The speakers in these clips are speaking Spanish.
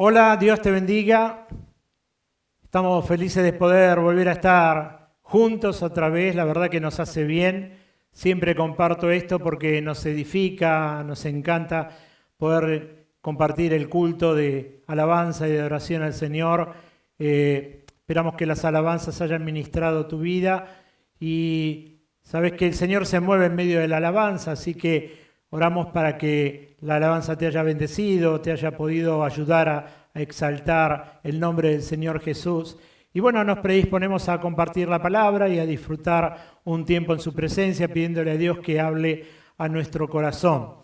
Hola, Dios te bendiga. Estamos felices de poder volver a estar juntos otra vez. La verdad que nos hace bien. Siempre comparto esto porque nos edifica, nos encanta poder compartir el culto de alabanza y de oración al Señor. Esperamos que las alabanzas hayan ministrado tu vida y sabes que el Señor se mueve en medio de la alabanza, así que oramos para que la alabanza te haya bendecido, te haya podido ayudar a exaltar el nombre del Señor Jesús. Y bueno, nos predisponemos a compartir la palabra y a disfrutar un tiempo en su presencia, pidiéndole a Dios que hable a nuestro corazón.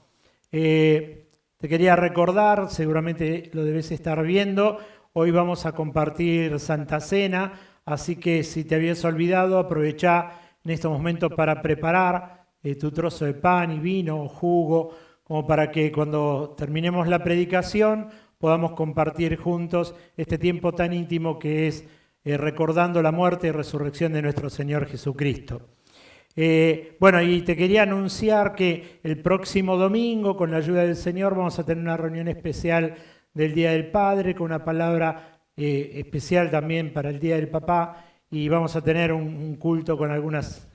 Te quería recordar, seguramente lo debes estar viendo, hoy vamos a compartir Santa Cena, así que si te habías olvidado, aprovecha en estos momentos para preparar tu trozo de pan y vino o jugo, como para que cuando terminemos la predicación podamos compartir juntos este tiempo tan íntimo que es recordando la muerte y resurrección de nuestro Señor Jesucristo. Bueno, y te quería anunciar que el próximo domingo, con la ayuda del Señor, vamos a tener una reunión especial del Día del Padre, con una palabra especial también para el Día del Papá, y vamos a tener un culto con algunas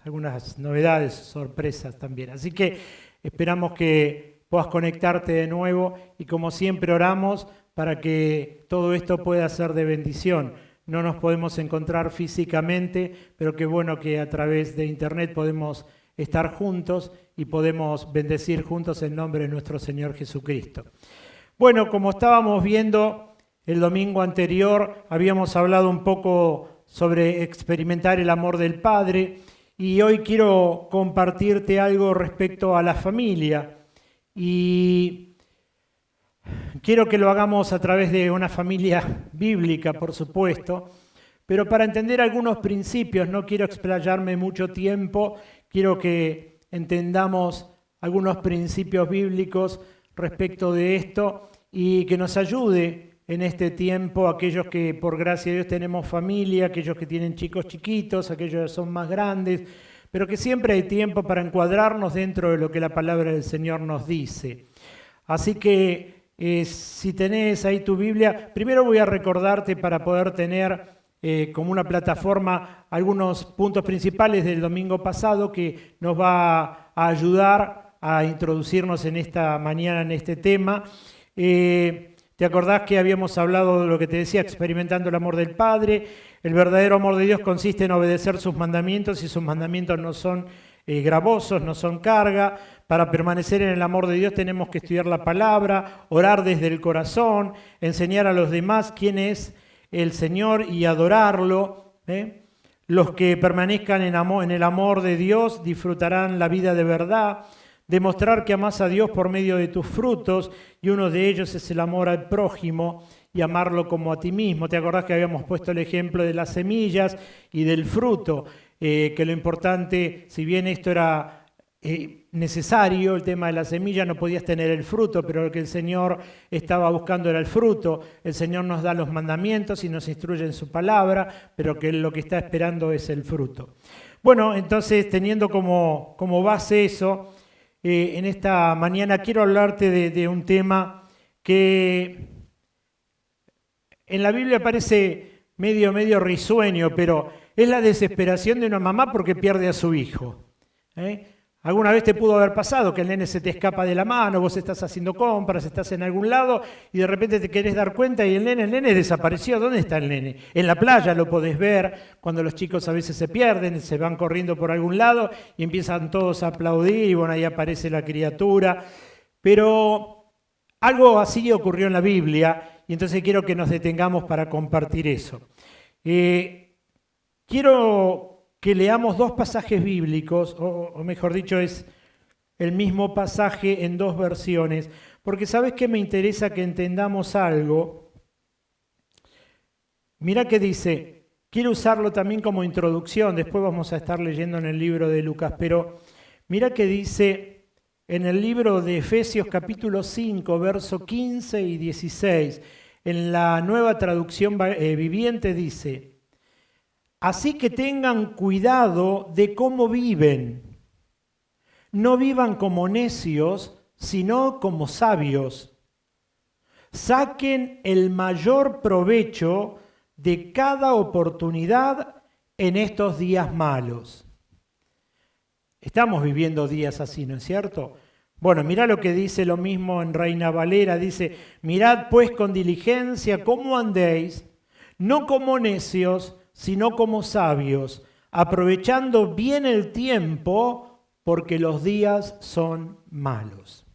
novedades, sorpresas también. Así que esperamos que puedas conectarte de nuevo y como siempre oramos para que todo esto pueda ser de bendición. No nos podemos encontrar físicamente, pero qué bueno que a través de internet podemos estar juntos y podemos bendecir juntos el nombre de nuestro Señor Jesucristo. Bueno, como estábamos viendo el domingo anterior, habíamos hablado un poco sobre experimentar el amor del Padre y hoy quiero compartirte algo respecto a la familia y quiero que lo hagamos a través de una familia bíblica, por supuesto, pero para entender algunos principios, no quiero explayarme mucho tiempo, quiero que entendamos algunos principios bíblicos respecto de esto y que nos ayude en este tiempo aquellos que por gracia de Dios tenemos familia, aquellos que tienen chicos chiquitos, aquellos que son más grandes, pero que siempre hay tiempo para encuadrarnos dentro de lo que la palabra del Señor nos dice. Así que si tenés ahí tu Biblia, primero voy a recordarte para poder tener como una plataforma algunos puntos principales del domingo pasado que nos va a ayudar a introducirnos en esta mañana en este tema. ¿Te acordás que habíamos hablado de lo que te decía, experimentando el amor del Padre? El verdadero amor de Dios consiste en obedecer sus mandamientos y sus mandamientos no son gravosos, no son carga. Para permanecer en el amor de Dios tenemos que estudiar la palabra, orar desde el corazón, enseñar a los demás quién es el Señor y adorarlo. Los que permanezcan en el amor de Dios disfrutarán la vida de verdad. Demostrar que amás a Dios por medio de tus frutos, y uno de ellos es el amor al prójimo y amarlo como a ti mismo. ¿Te acordás que habíamos puesto el ejemplo de las semillas y del fruto? Que lo importante, si bien esto era necesario, el tema de la semilla, no podías tener el fruto, pero lo que el Señor estaba buscando era el fruto. El Señor nos da los mandamientos y nos instruye en su palabra, pero que lo que está esperando es el fruto. Bueno, entonces, teniendo como base eso, en esta mañana quiero hablarte de un tema que en la Biblia parece medio risueño, pero es la desesperación de una mamá porque pierde a su hijo. ¿Alguna vez te pudo haber pasado que el nene se te escapa de la mano, vos estás haciendo compras, estás en algún lado y de repente te querés dar cuenta y el nene desapareció? ¿Dónde está el nene? En la playa lo podés ver cuando los chicos a veces se pierden, se van corriendo por algún lado y empiezan todos a aplaudir y bueno, ahí aparece la criatura. Pero algo así ocurrió en la Biblia y entonces quiero que nos detengamos para compartir eso. Quiero que leamos dos pasajes bíblicos, o mejor dicho, es el mismo pasaje en dos versiones, porque ¿sabes qué me interesa que entendamos algo? Mirá que dice, quiero usarlo también como introducción, después vamos a estar leyendo en el libro de Lucas, pero mirá que dice en el libro de Efesios capítulo 5, verso 15 y 16, en la Nueva Traducción Viviente dice: así que tengan cuidado de cómo viven. No vivan como necios, sino como sabios. Saquen el mayor provecho de cada oportunidad en estos días malos. Estamos viviendo días así, ¿no es cierto? Bueno, mirá lo que dice lo mismo en Reina Valera, dice, mirad pues con diligencia cómo andéis, no como necios, sino como sabios, aprovechando bien el tiempo, porque los días son malos.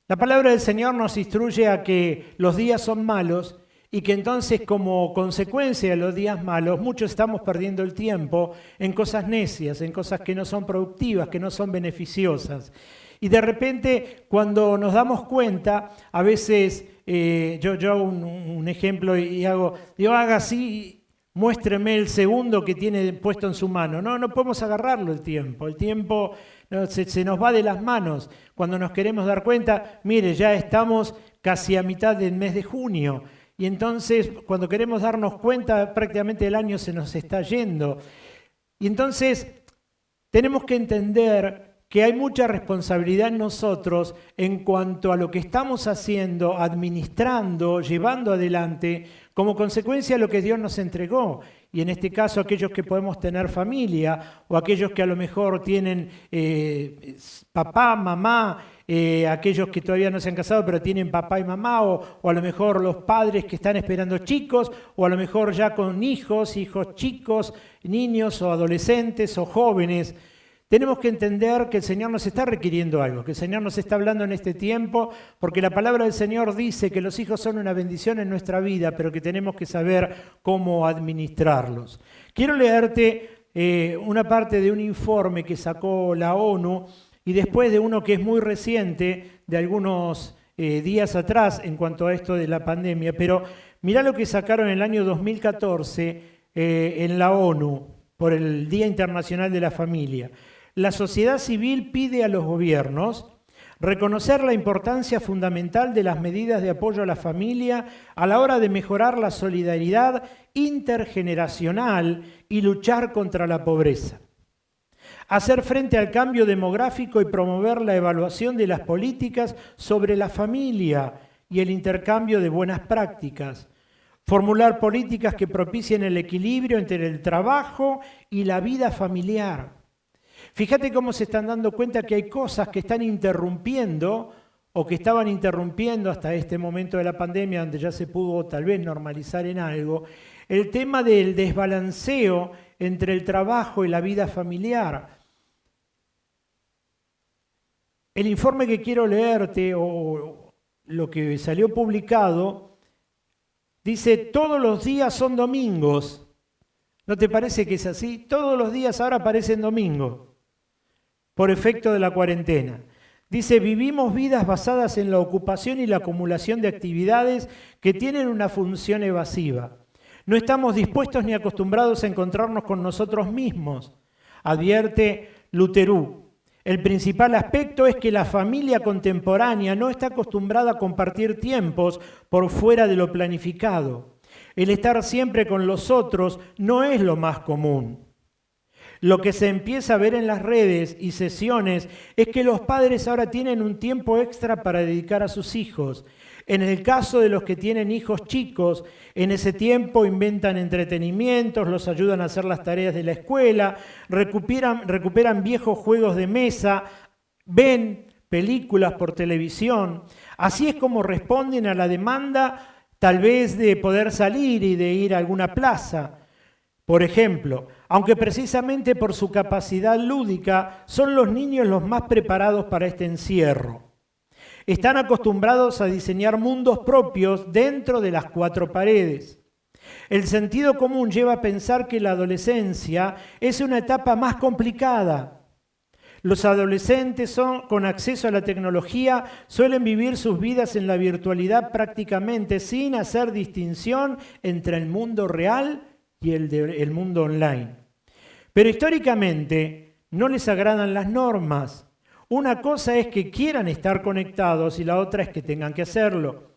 La palabra del Señor nos instruye a que los días son malos y que entonces como consecuencia de los días malos muchos estamos perdiendo el tiempo en cosas necias, en cosas que no son productivas, que no son beneficiosas. Y de repente cuando nos damos cuenta, a veces yo hago un ejemplo y digo, haga así, muéstreme el segundo que tiene puesto en su mano. No podemos agarrarlo el tiempo se nos va de las manos. Cuando nos queremos dar cuenta, mire, ya estamos casi a mitad del mes de junio. Y entonces, cuando queremos darnos cuenta, prácticamente el año se nos está yendo. Y entonces, tenemos que entender que hay mucha responsabilidad en nosotros en cuanto a lo que estamos haciendo, administrando, llevando adelante, como consecuencia de lo que Dios nos entregó. Y en este caso, aquellos que podemos tener familia, o aquellos que a lo mejor tienen papá, mamá, aquellos que todavía no se han casado pero tienen papá y mamá, o a lo mejor los padres que están esperando chicos, o a lo mejor ya con hijos chicos, niños o adolescentes o jóvenes. Tenemos que entender que el Señor nos está requiriendo algo, que el Señor nos está hablando en este tiempo, porque la palabra del Señor dice que los hijos son una bendición en nuestra vida, pero que tenemos que saber cómo administrarlos. Quiero leerte una parte de un informe que sacó la ONU y después de uno que es muy reciente, de algunos días atrás en cuanto a esto de la pandemia, pero mirá lo que sacaron en el año 2014 en la ONU por el Día Internacional de la Familia. La sociedad civil pide a los gobiernos reconocer la importancia fundamental de las medidas de apoyo a la familia a la hora de mejorar la solidaridad intergeneracional y luchar contra la pobreza. Hacer frente al cambio demográfico y promover la evaluación de las políticas sobre la familia y el intercambio de buenas prácticas. Formular políticas que propicien el equilibrio entre el trabajo y la vida familiar. Fíjate cómo se están dando cuenta que hay cosas que están interrumpiendo o que estaban interrumpiendo hasta este momento de la pandemia, donde ya se pudo tal vez normalizar en algo, el tema del desbalanceo entre el trabajo y la vida familiar. El informe que quiero leerte o lo que salió publicado dice: todos los días son domingos. ¿No te parece que es así? Todos los días ahora parecen domingos, por efecto de la cuarentena. Dice, vivimos vidas basadas en la ocupación y la acumulación de actividades que tienen una función evasiva. No estamos dispuestos ni acostumbrados a encontrarnos con nosotros mismos, advierte Luterú. El principal aspecto es que la familia contemporánea no está acostumbrada a compartir tiempos por fuera de lo planificado. El estar siempre con los otros no es lo más común. Lo que se empieza a ver en las redes y sesiones es que los padres ahora tienen un tiempo extra para dedicar a sus hijos. En el caso de los que tienen hijos chicos, en ese tiempo inventan entretenimientos, los ayudan a hacer las tareas de la escuela, recuperan viejos juegos de mesa, ven películas por televisión. Así es como responden a la demanda tal vez de poder salir y de ir a alguna plaza. Por ejemplo, aunque precisamente por su capacidad lúdica son los niños los más preparados para este encierro. Están acostumbrados a diseñar mundos propios dentro de las cuatro paredes. El sentido común lleva a pensar que la adolescencia es una etapa más complicada. Los adolescentes con acceso a la tecnología suelen vivir sus vidas en la virtualidad prácticamente sin hacer distinción entre el mundo real y el mundo online. Pero históricamente no les agradan las normas. Una cosa es que quieran estar conectados y la otra es que tengan que hacerlo.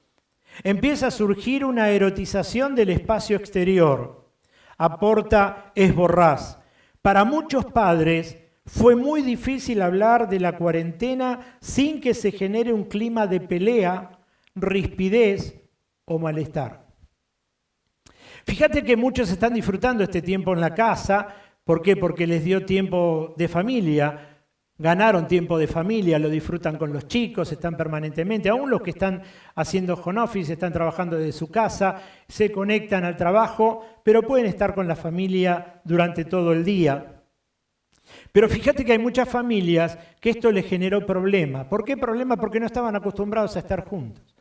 Empieza a surgir una erotización del espacio exterior. Aporta Esborrás. Para muchos padres, Fue muy difícil hablar de la cuarentena sin que se genere un clima de pelea, rispidez o malestar. Fíjate que muchos están disfrutando este tiempo en la casa. ¿Por qué? Porque les dio tiempo de familia. Ganaron tiempo de familia, lo disfrutan con los chicos, están permanentemente. Aún los que están haciendo home office, están trabajando desde su casa, se conectan al trabajo, pero pueden estar con la familia durante todo el día. Pero fíjate que hay muchas familias que esto les generó problema. ¿Por qué problema? Porque no estaban acostumbrados a estar juntos.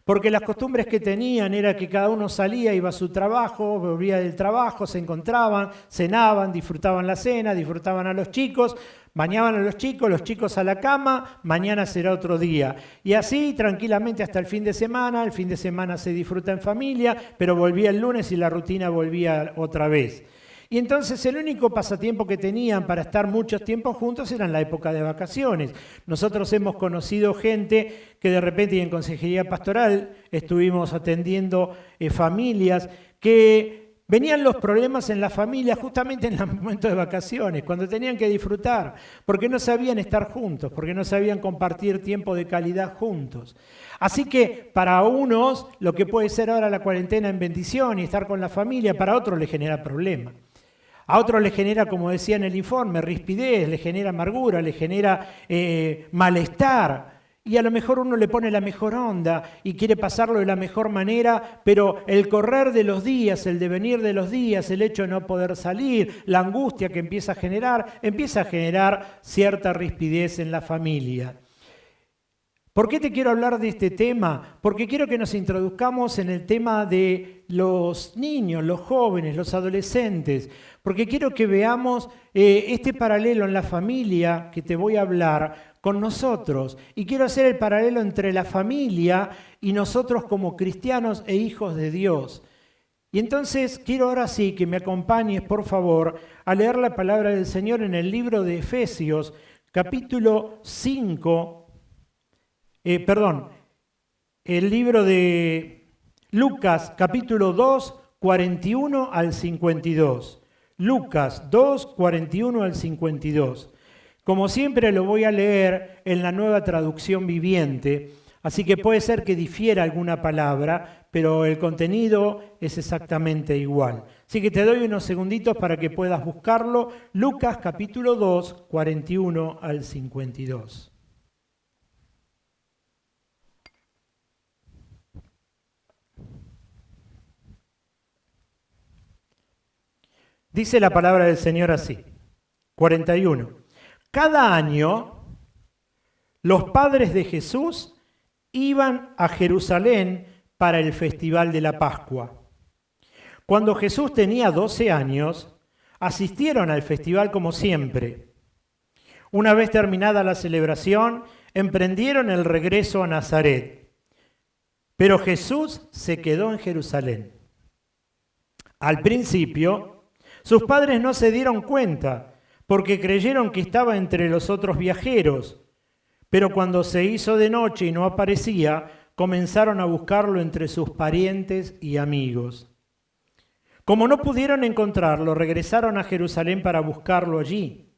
Porque las costumbres que tenían era que cada uno salía, iba a su trabajo, volvía del trabajo, se encontraban, cenaban, disfrutaban la cena, disfrutaban a los chicos, bañaban a los chicos a la cama, mañana será otro día. Y así tranquilamente hasta el fin de semana se disfruta en familia, pero volvía el lunes y la rutina volvía otra vez. Y entonces el único pasatiempo que tenían para estar muchos tiempos juntos era en la época de vacaciones. Nosotros hemos conocido gente que de repente, y en consejería pastoral estuvimos atendiendo familias que venían los problemas en la familia justamente en el momento de vacaciones, cuando tenían que disfrutar, porque no sabían estar juntos, porque no sabían compartir tiempo de calidad juntos. Así que para unos lo que puede ser ahora la cuarentena en bendición y estar con la familia, para otros les genera problemas. A otros le genera, como decía en el informe, rispidez, le genera amargura, le genera malestar. Y a lo mejor uno le pone la mejor onda y quiere pasarlo de la mejor manera, pero el correr de los días, el devenir de los días, el hecho de no poder salir, la angustia que empieza a generar cierta rispidez en la familia. ¿Por qué te quiero hablar de este tema? Porque quiero que nos introduzcamos en el tema de los niños, los jóvenes, los adolescentes, porque quiero que veamos este paralelo en la familia que te voy a hablar con nosotros. Y quiero hacer el paralelo entre la familia y nosotros como cristianos e hijos de Dios. Y entonces quiero ahora sí que me acompañes, por favor, a leer la palabra del Señor en el libro de Efesios, capítulo 5, el libro de Lucas, capítulo 2, 41 al 52. Lucas 2, 41 al 52. Como siempre lo voy a leer en la Nueva Traducción Viviente, así que puede ser que difiera alguna palabra, pero el contenido es exactamente igual. Así que te doy unos segunditos para que puedas buscarlo. Lucas capítulo 2, 41 al 52. Dice la palabra del Señor así, 41. Cada año los padres de Jesús iban a Jerusalén para el festival de la Pascua. Cuando Jesús tenía 12 años, asistieron al festival como siempre. Una vez terminada la celebración, emprendieron el regreso a Nazaret. Pero Jesús se quedó en Jerusalén. Al principio, sus padres no se dieron cuenta, porque creyeron que estaba entre los otros viajeros. Pero cuando se hizo de noche y no aparecía, comenzaron a buscarlo entre sus parientes y amigos. Como no pudieron encontrarlo, regresaron a Jerusalén para buscarlo allí.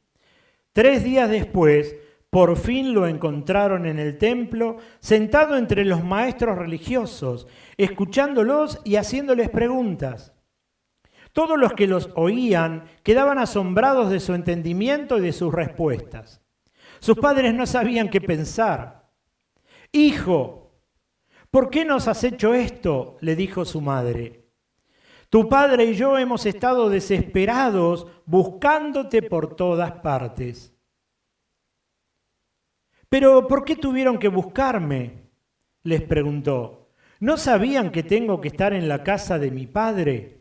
3 días después, por fin lo encontraron en el templo, sentado entre los maestros religiosos, escuchándolos y haciéndoles preguntas. Todos los que los oían quedaban asombrados de su entendimiento y de sus respuestas. Sus padres no sabían qué pensar. «Hijo, ¿por qué nos has hecho esto?», le dijo su madre. «Tu padre y yo hemos estado desesperados buscándote por todas partes». «¿Pero por qué tuvieron que buscarme?», les preguntó. «¿No sabían que tengo que estar en la casa de mi padre?».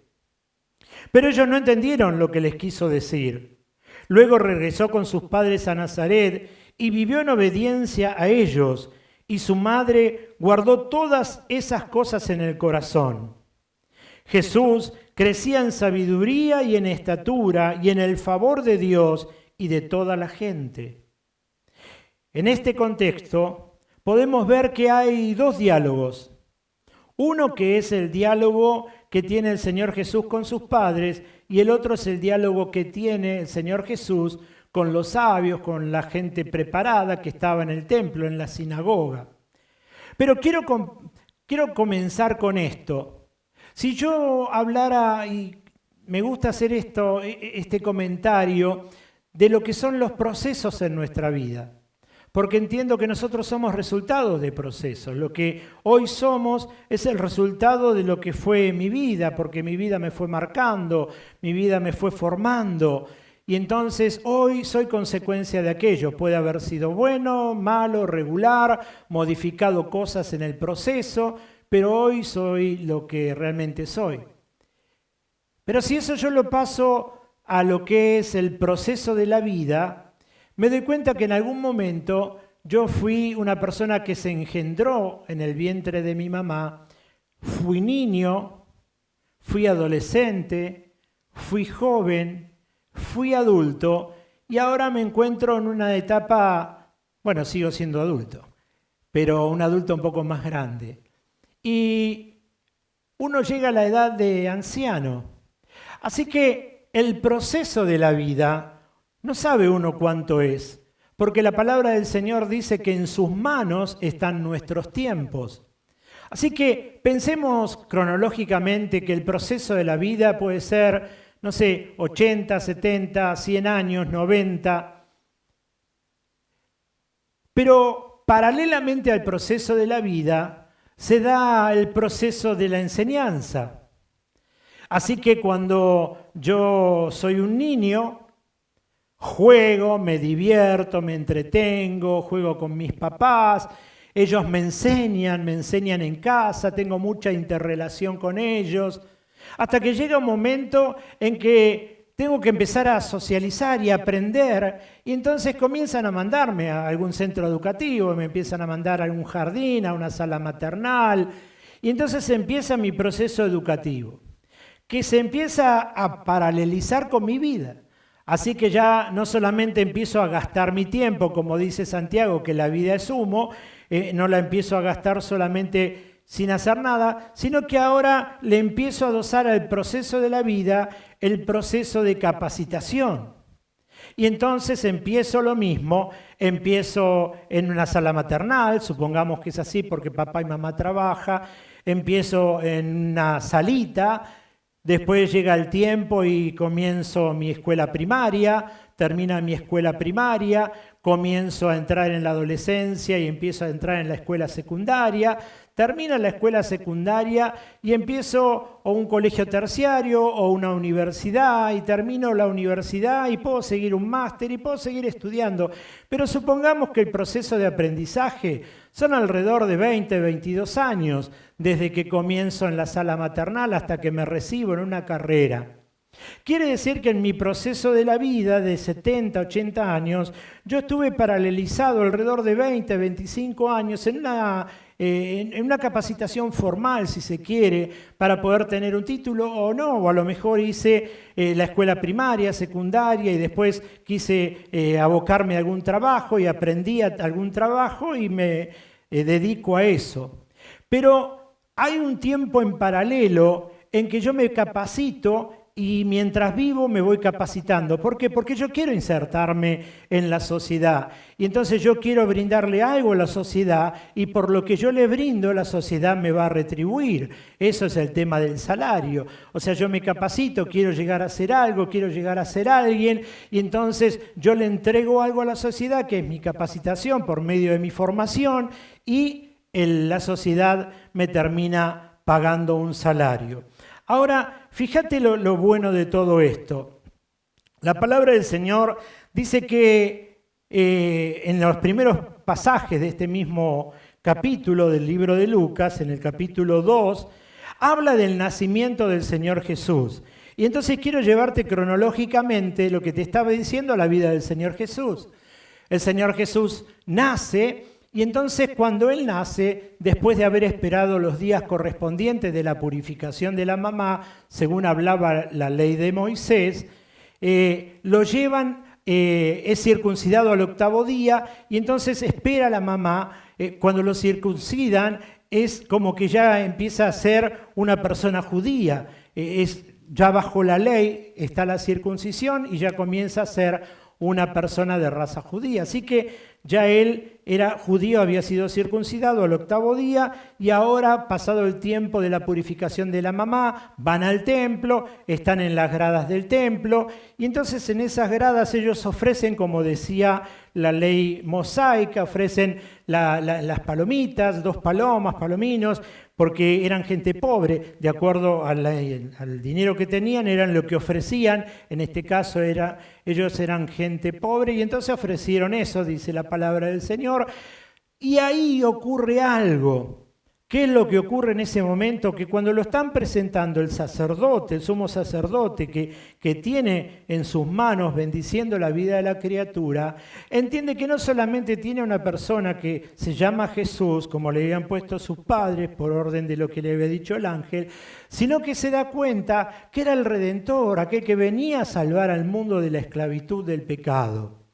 Pero ellos no entendieron lo que les quiso decir. Luego regresó con sus padres a Nazaret y vivió en obediencia a ellos, y su madre guardó todas esas cosas en el corazón. Jesús crecía en sabiduría y en estatura y en el favor de Dios y de toda la gente. En este contexto podemos ver que hay 2 diálogos. Uno que es el diálogo que tiene el Señor Jesús con sus padres y el otro es el diálogo que tiene el Señor Jesús con los sabios, con la gente preparada que estaba en el templo, en la sinagoga. Pero quiero comenzar con esto. Si yo hablara, y me gusta hacer este comentario, de lo que son los procesos en nuestra vida, porque entiendo que nosotros somos resultados de procesos. Lo que hoy somos es el resultado de lo que fue mi vida, porque mi vida me fue marcando, mi vida me fue formando, y entonces hoy soy consecuencia de aquello. Puede haber sido bueno, malo, regular, modificado cosas en el proceso, pero hoy soy lo que realmente soy. Pero si eso yo lo paso a lo que es el proceso de la vida, me doy cuenta que en algún momento yo fui una persona que se engendró en el vientre de mi mamá, fui niño, fui adolescente, fui joven, fui adulto y ahora me encuentro en una etapa, bueno, sigo siendo adulto, pero un adulto un poco más grande. Y uno llega a la edad de anciano. Así que el proceso de la vida no sabe uno cuánto es, porque la palabra del Señor dice que en sus manos están nuestros tiempos. Así que pensemos cronológicamente que el proceso de la vida puede ser, no sé, 80, 70, 100 años, 90. Pero paralelamente al proceso de la vida se da el proceso de la enseñanza. Así que cuando yo soy un niño, juego, me divierto, me entretengo, juego con mis papás, ellos me enseñan en casa, tengo mucha interrelación con ellos, hasta que llega un momento en que tengo que empezar a socializar y aprender, y entonces comienzan a mandarme a algún centro educativo, me empiezan a mandar a algún jardín, a una sala maternal, y entonces empieza mi proceso educativo, que se empieza a paralelizar con mi vida. Así que ya no solamente empiezo a gastar mi tiempo, como dice Santiago, que la vida es humo, no la empiezo a gastar solamente sin hacer nada, sino que ahora le empiezo a adosar al proceso de la vida el proceso de capacitación. Y entonces empiezo lo mismo, empiezo en una sala maternal, supongamos que es así porque papá y mamá trabajan, empiezo en una salita. Después llega el tiempo y comienzo mi escuela primaria, termina mi escuela primaria, comienzo a entrar en la adolescencia y empiezo a entrar en la escuela secundaria, termina la escuela secundaria y empiezo o un colegio terciario o una universidad y termino la universidad y puedo seguir un máster y puedo seguir estudiando. Pero supongamos que el proceso de aprendizaje son alrededor de 20, 22 años, desde que comienzo en la sala maternal hasta que me recibo en una carrera. Quiere decir que en mi proceso de la vida de 70, 80 años, yo estuve paralelizado alrededor de 20, 25 años en una capacitación formal, si se quiere, para poder tener un título o no, o a lo mejor hice la escuela primaria, secundaria y después quise abocarme a algún trabajo y aprendí algún trabajo y me dedico a eso. Pero hay un tiempo en paralelo en que yo me capacito y mientras vivo me voy capacitando. ¿Por qué? Porque yo quiero insertarme en la sociedad. Y entonces yo quiero brindarle algo a la sociedad y por lo que yo le brindo, la sociedad me va a retribuir. Eso es el tema del salario. O sea, yo me capacito, quiero llegar a ser algo, quiero llegar a ser alguien y entonces yo le entrego algo a la sociedad, que es mi capacitación por medio de mi formación y la sociedad me termina pagando un salario. Ahora, fíjate lo bueno de todo esto. La palabra del Señor dice que en los primeros pasajes de este mismo capítulo del libro de Lucas, en el capítulo 2, habla del nacimiento del Señor Jesús. Y entonces quiero llevarte cronológicamente lo que te estaba diciendo a la vida del Señor Jesús. El Señor Jesús nace. Y entonces cuando Él nace, después de haber esperado los días correspondientes de la purificación de la mamá, según hablaba la ley de Moisés, lo llevan, es circuncidado al 8º día y entonces espera la mamá. Cuando lo circuncidan es como que ya empieza a ser una persona judía. Ya bajo la ley está la circuncisión y ya comienza a ser una persona de raza judía. Así que ya él era judío, había sido circuncidado al 8º día y ahora, pasado el tiempo de la purificación de la mamá, van al templo, están en las gradas del templo y entonces en esas gradas ellos ofrecen, como decía la ley mosaica, ofrecen las palomitas, 2 palomas, palominos, porque eran gente pobre, de acuerdo al dinero que tenían, eran lo que ofrecían, en este caso ellos eran gente pobre y entonces ofrecieron eso, dice la palabra del Señor, y ahí ocurre algo. ¿Qué es lo que ocurre en ese momento? Que cuando lo están presentando el sacerdote, el sumo sacerdote que tiene en sus manos bendiciendo la vida de la criatura, entiende que no solamente tiene una persona que se llama Jesús, como le habían puesto sus padres por orden de lo que le había dicho el ángel, sino que se da cuenta que era el Redentor, aquel que venía a salvar al mundo de la esclavitud del pecado.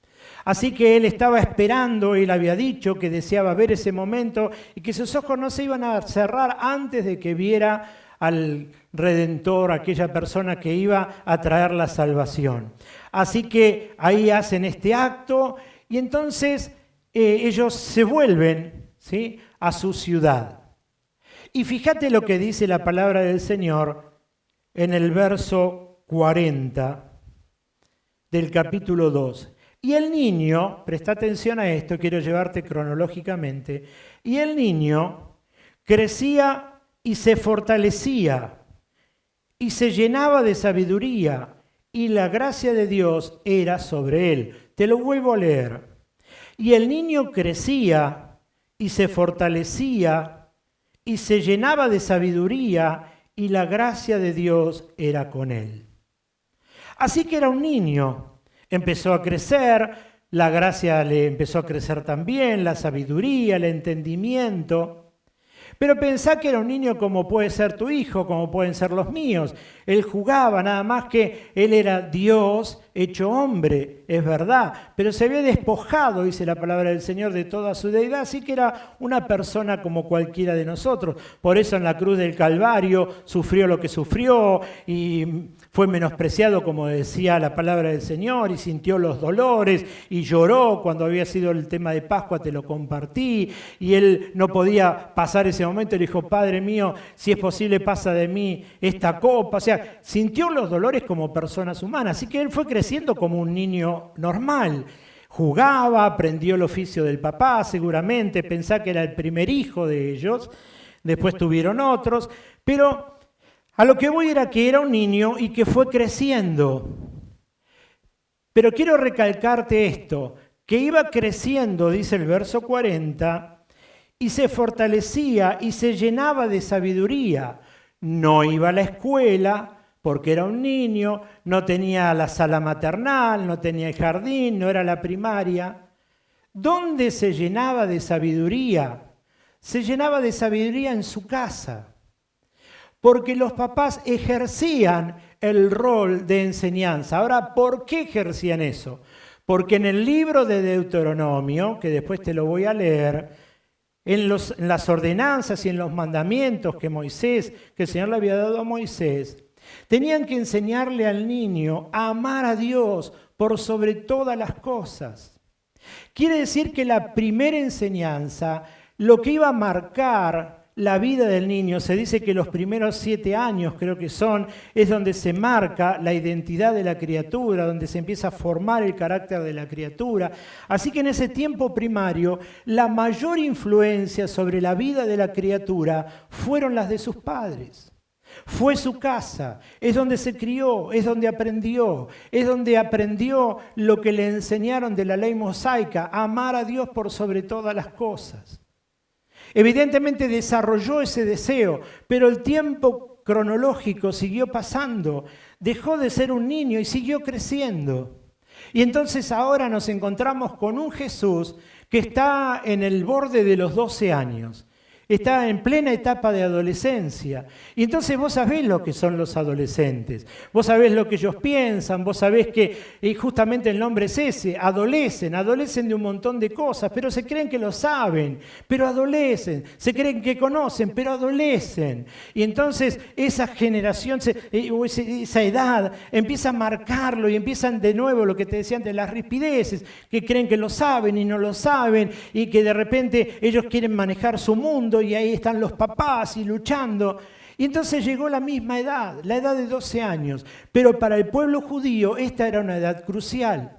Así que él estaba esperando, él había dicho que deseaba ver ese momento y que sus ojos no se iban a cerrar antes de que viera al Redentor, aquella persona que iba a traer la salvación. Así que ahí hacen este acto y entonces ellos se vuelven, ¿sí?, a su ciudad. Y fíjate lo que dice la palabra del Señor en el verso 40 del capítulo 2. Y el niño, presta atención a esto, quiero llevarte cronológicamente, y el niño crecía y se fortalecía y se llenaba de sabiduría y la gracia de Dios era sobre él. Te lo vuelvo a leer. Y el niño crecía y se fortalecía y se llenaba de sabiduría y la gracia de Dios era con él. Así que era un niño. Empezó a crecer, la gracia le empezó a crecer también, la sabiduría, el entendimiento. Pero pensá que era un niño como puede ser tu hijo, como pueden ser los míos. Él jugaba, nada más que él era Dios hecho hombre, es verdad. Pero se había despojado, dice la palabra del Señor, de toda su deidad, así que era una persona como cualquiera de nosotros. Por eso en la cruz del Calvario sufrió lo que sufrió y fue menospreciado, como decía la palabra del Señor, y sintió los dolores y lloró cuando había sido el tema de Pascua, te lo compartí, y él no podía pasar ese momento, le dijo, Padre mío, si es posible pasa de mí esta copa. O sea, sintió los dolores como personas humanas, así que él fue creciendo como un niño normal. Jugaba, aprendió el oficio del papá, seguramente, pensá que era el primer hijo de ellos, después tuvieron otros, pero a lo que voy era que era un niño y que fue creciendo. Pero quiero recalcarte esto, que iba creciendo, dice el verso 40, y se fortalecía y se llenaba de sabiduría. No iba a la escuela porque era un niño, no tenía la sala maternal, no tenía el jardín, no era la primaria. ¿Dónde se llenaba de sabiduría? Se llenaba de sabiduría en su casa. Porque los papás ejercían el rol de enseñanza. Ahora, ¿por qué ejercían eso? Porque en el libro de Deuteronomio, que después te lo voy a leer, en las ordenanzas y en los mandamientos que el Señor le había dado a Moisés, tenían que enseñarle al niño a amar a Dios por sobre todas las cosas. Quiere decir que la primera enseñanza, lo que iba a marcar la vida del niño, se dice que los primeros 7 años, creo que es donde se marca la identidad de la criatura, donde se empieza a formar el carácter de la criatura. Así que en ese tiempo primario, la mayor influencia sobre la vida de la criatura fueron las de sus padres. Fue su casa, es donde se crió, es donde aprendió lo que le enseñaron de la ley mosaica, a amar a Dios por sobre todas las cosas. Evidentemente desarrolló ese deseo, pero el tiempo cronológico siguió pasando, dejó de ser un niño y siguió creciendo. Y entonces ahora nos encontramos con un Jesús que está en el borde de los 12 años. está en plena etapa de adolescencia. Y entonces vos sabés lo que son los adolescentes, vos sabés lo que ellos piensan, vos sabés que justamente el nombre es ese, adolecen de un montón de cosas, pero se creen que lo saben, pero adolecen, se creen que conocen, pero adolecen. Y entonces esa generación, esa edad, empieza a marcarlo y empiezan de nuevo lo que te decía antes, las rispideces, que creen que lo saben y no lo saben, y que de repente ellos quieren manejar su mundo y ahí están los papás y luchando. Y entonces llegó la misma edad, la edad de 12 años, pero para el pueblo judío esta era una edad crucial.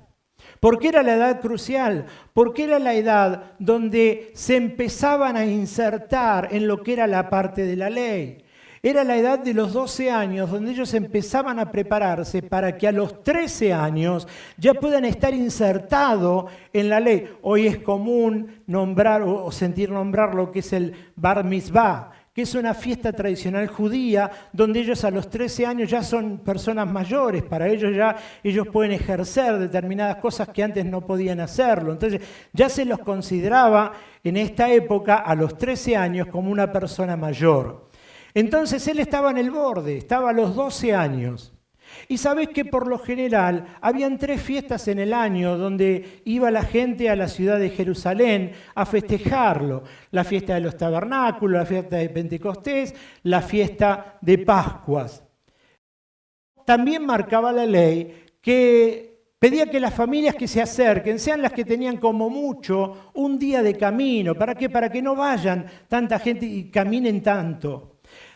¿Por qué era la edad crucial? Porque era la edad donde se empezaban a insertar en lo que era la parte de la ley. Era la edad de los 12 años donde ellos empezaban a prepararse para que a los 13 años ya puedan estar insertados en la ley. Hoy es común nombrar o sentir nombrar lo que es el Bar Mitzvah, que es una fiesta tradicional judía donde ellos a los 13 años ya son personas mayores, para ellos ya ellos pueden ejercer determinadas cosas que antes no podían hacerlo. Entonces ya se los consideraba en esta época a los 13 años como una persona mayor. Entonces él estaba en el borde, estaba a los 12 años. Y sabés que por lo general habían 3 fiestas en el año donde iba la gente a la ciudad de Jerusalén a festejarlo. La fiesta de los tabernáculos, la fiesta de Pentecostés, la fiesta de Pascuas. También marcaba la ley que pedía que las familias que se acerquen sean las que tenían como mucho un día de camino. ¿Para qué? Para que no vayan tanta gente y caminen tanto.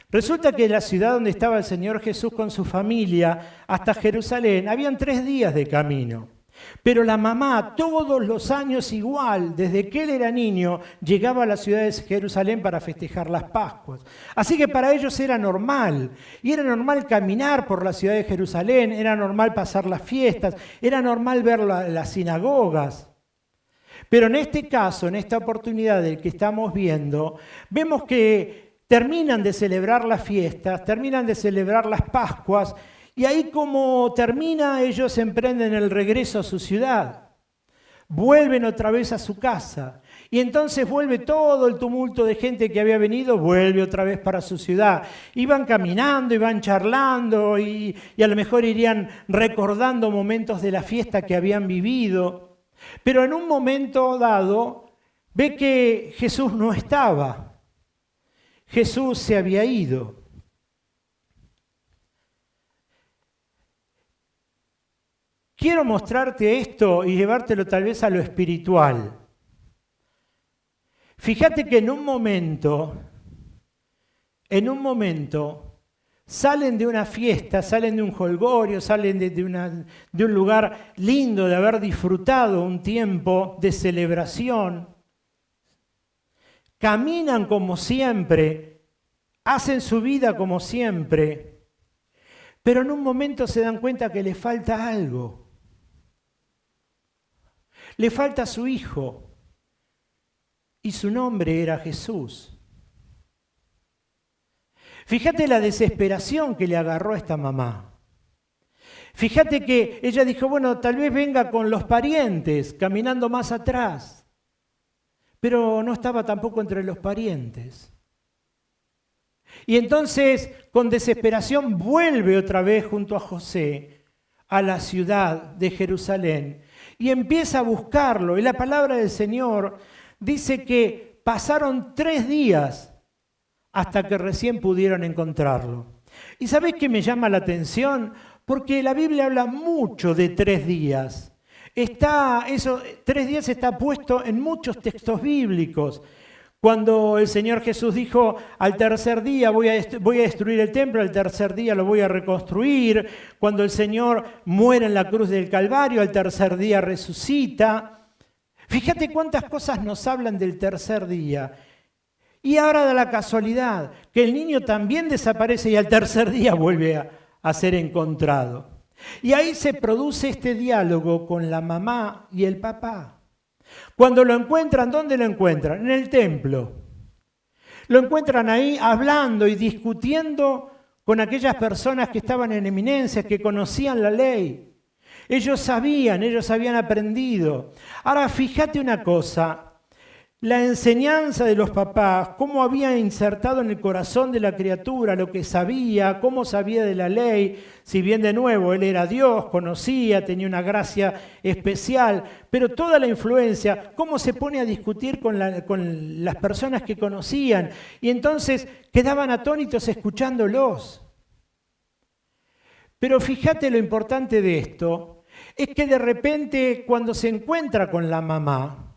Resulta que en la ciudad donde estaba el Señor Jesús con su familia, hasta Jerusalén, habían 3 días de camino. Pero la mamá, todos los años igual, desde que él era niño, llegaba a la ciudad de Jerusalén para festejar las Pascuas. Así que para ellos era normal. Y era normal caminar por la ciudad de Jerusalén, era normal pasar las fiestas, era normal ver las sinagogas. Pero en este caso, en esta oportunidad del que estamos viendo, vemos que terminan de celebrar las fiestas, terminan de celebrar las Pascuas, y ahí como termina, ellos emprenden el regreso a su ciudad. Vuelven otra vez a su casa, y entonces vuelve todo el tumulto de gente que había venido, vuelve otra vez para su ciudad. Iban caminando, iban charlando, y a lo mejor irían recordando momentos de la fiesta que habían vivido. Pero en un momento dado, ve que Jesús no estaba. Jesús se había ido. Quiero mostrarte esto y llevártelo tal vez a lo espiritual. Fíjate que en un momento, salen de una fiesta, salen de un jolgorio, salen de un lugar lindo de haber disfrutado un tiempo de celebración. Caminan como siempre, hacen su vida como siempre, pero en un momento se dan cuenta que les falta algo. Le falta a su hijo, y su nombre era Jesús. Fíjate la desesperación que le agarró a esta mamá. Fíjate que ella dijo, bueno, tal vez venga con los parientes, caminando más atrás. Pero no estaba tampoco entre los parientes. Y entonces, con desesperación, vuelve otra vez junto a José a la ciudad de Jerusalén y empieza a buscarlo. Y la palabra del Señor dice que pasaron 3 días hasta que recién pudieron encontrarlo. ¿Y sabés qué me llama la atención? Porque la Biblia habla mucho de 3 días. 3 días está puesto en muchos textos bíblicos. Cuando el Señor Jesús dijo, al tercer día voy a destruir el templo, al tercer día lo voy a reconstruir. Cuando el Señor muere en la cruz del Calvario, al tercer día resucita. Fíjate cuántas cosas nos hablan del tercer día. Y ahora da la casualidad que el niño también desaparece y al tercer día vuelve a ser encontrado. Y ahí se produce este diálogo con la mamá y el papá. Cuando lo encuentran, ¿dónde lo encuentran? En el templo. Lo encuentran ahí hablando y discutiendo con aquellas personas que estaban en eminencia, que conocían la ley. Ellos sabían, ellos habían aprendido. Ahora, fíjate una cosa. la enseñanza de los papás, cómo había insertado en el corazón de la criatura lo que sabía, cómo sabía de la ley, si bien de nuevo él era Dios, conocía, tenía una gracia especial, pero toda la influencia, cómo se pone a discutir con las personas que conocían, y entonces quedaban atónitos escuchándolos. Pero fíjate lo importante de esto, es que de repente cuando se encuentra con la mamá,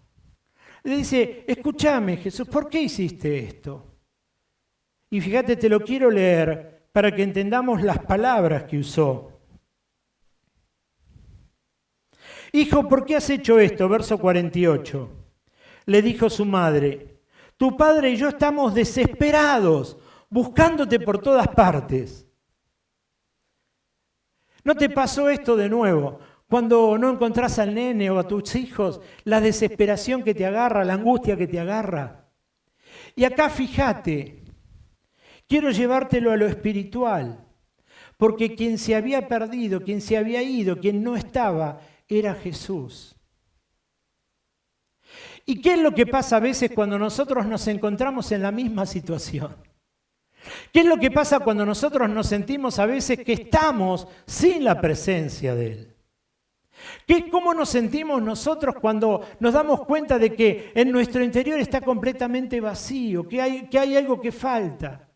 le dice, escúchame Jesús, ¿por qué hiciste esto? Y fíjate, te lo quiero leer para que entendamos las palabras que usó. Hijo, ¿por qué has hecho esto? Verso 48. Le dijo su madre, tu padre y yo estamos desesperados, buscándote por todas partes. ¿No te pasó esto de nuevo? Cuando no encontrás al nene o a tus hijos, la desesperación que te agarra, la angustia que te agarra. Y acá fíjate, quiero llevártelo a lo espiritual, porque quien se había perdido, quien se había ido, quien no estaba, era Jesús. ¿Y qué es lo que pasa a veces cuando nosotros nos encontramos en la misma situación? ¿Qué es lo que pasa cuando nosotros nos sentimos a veces que estamos sin la presencia de Él? ¿Cómo nos sentimos nosotros cuando nos damos cuenta de que en nuestro interior está completamente vacío, que hay algo que falta?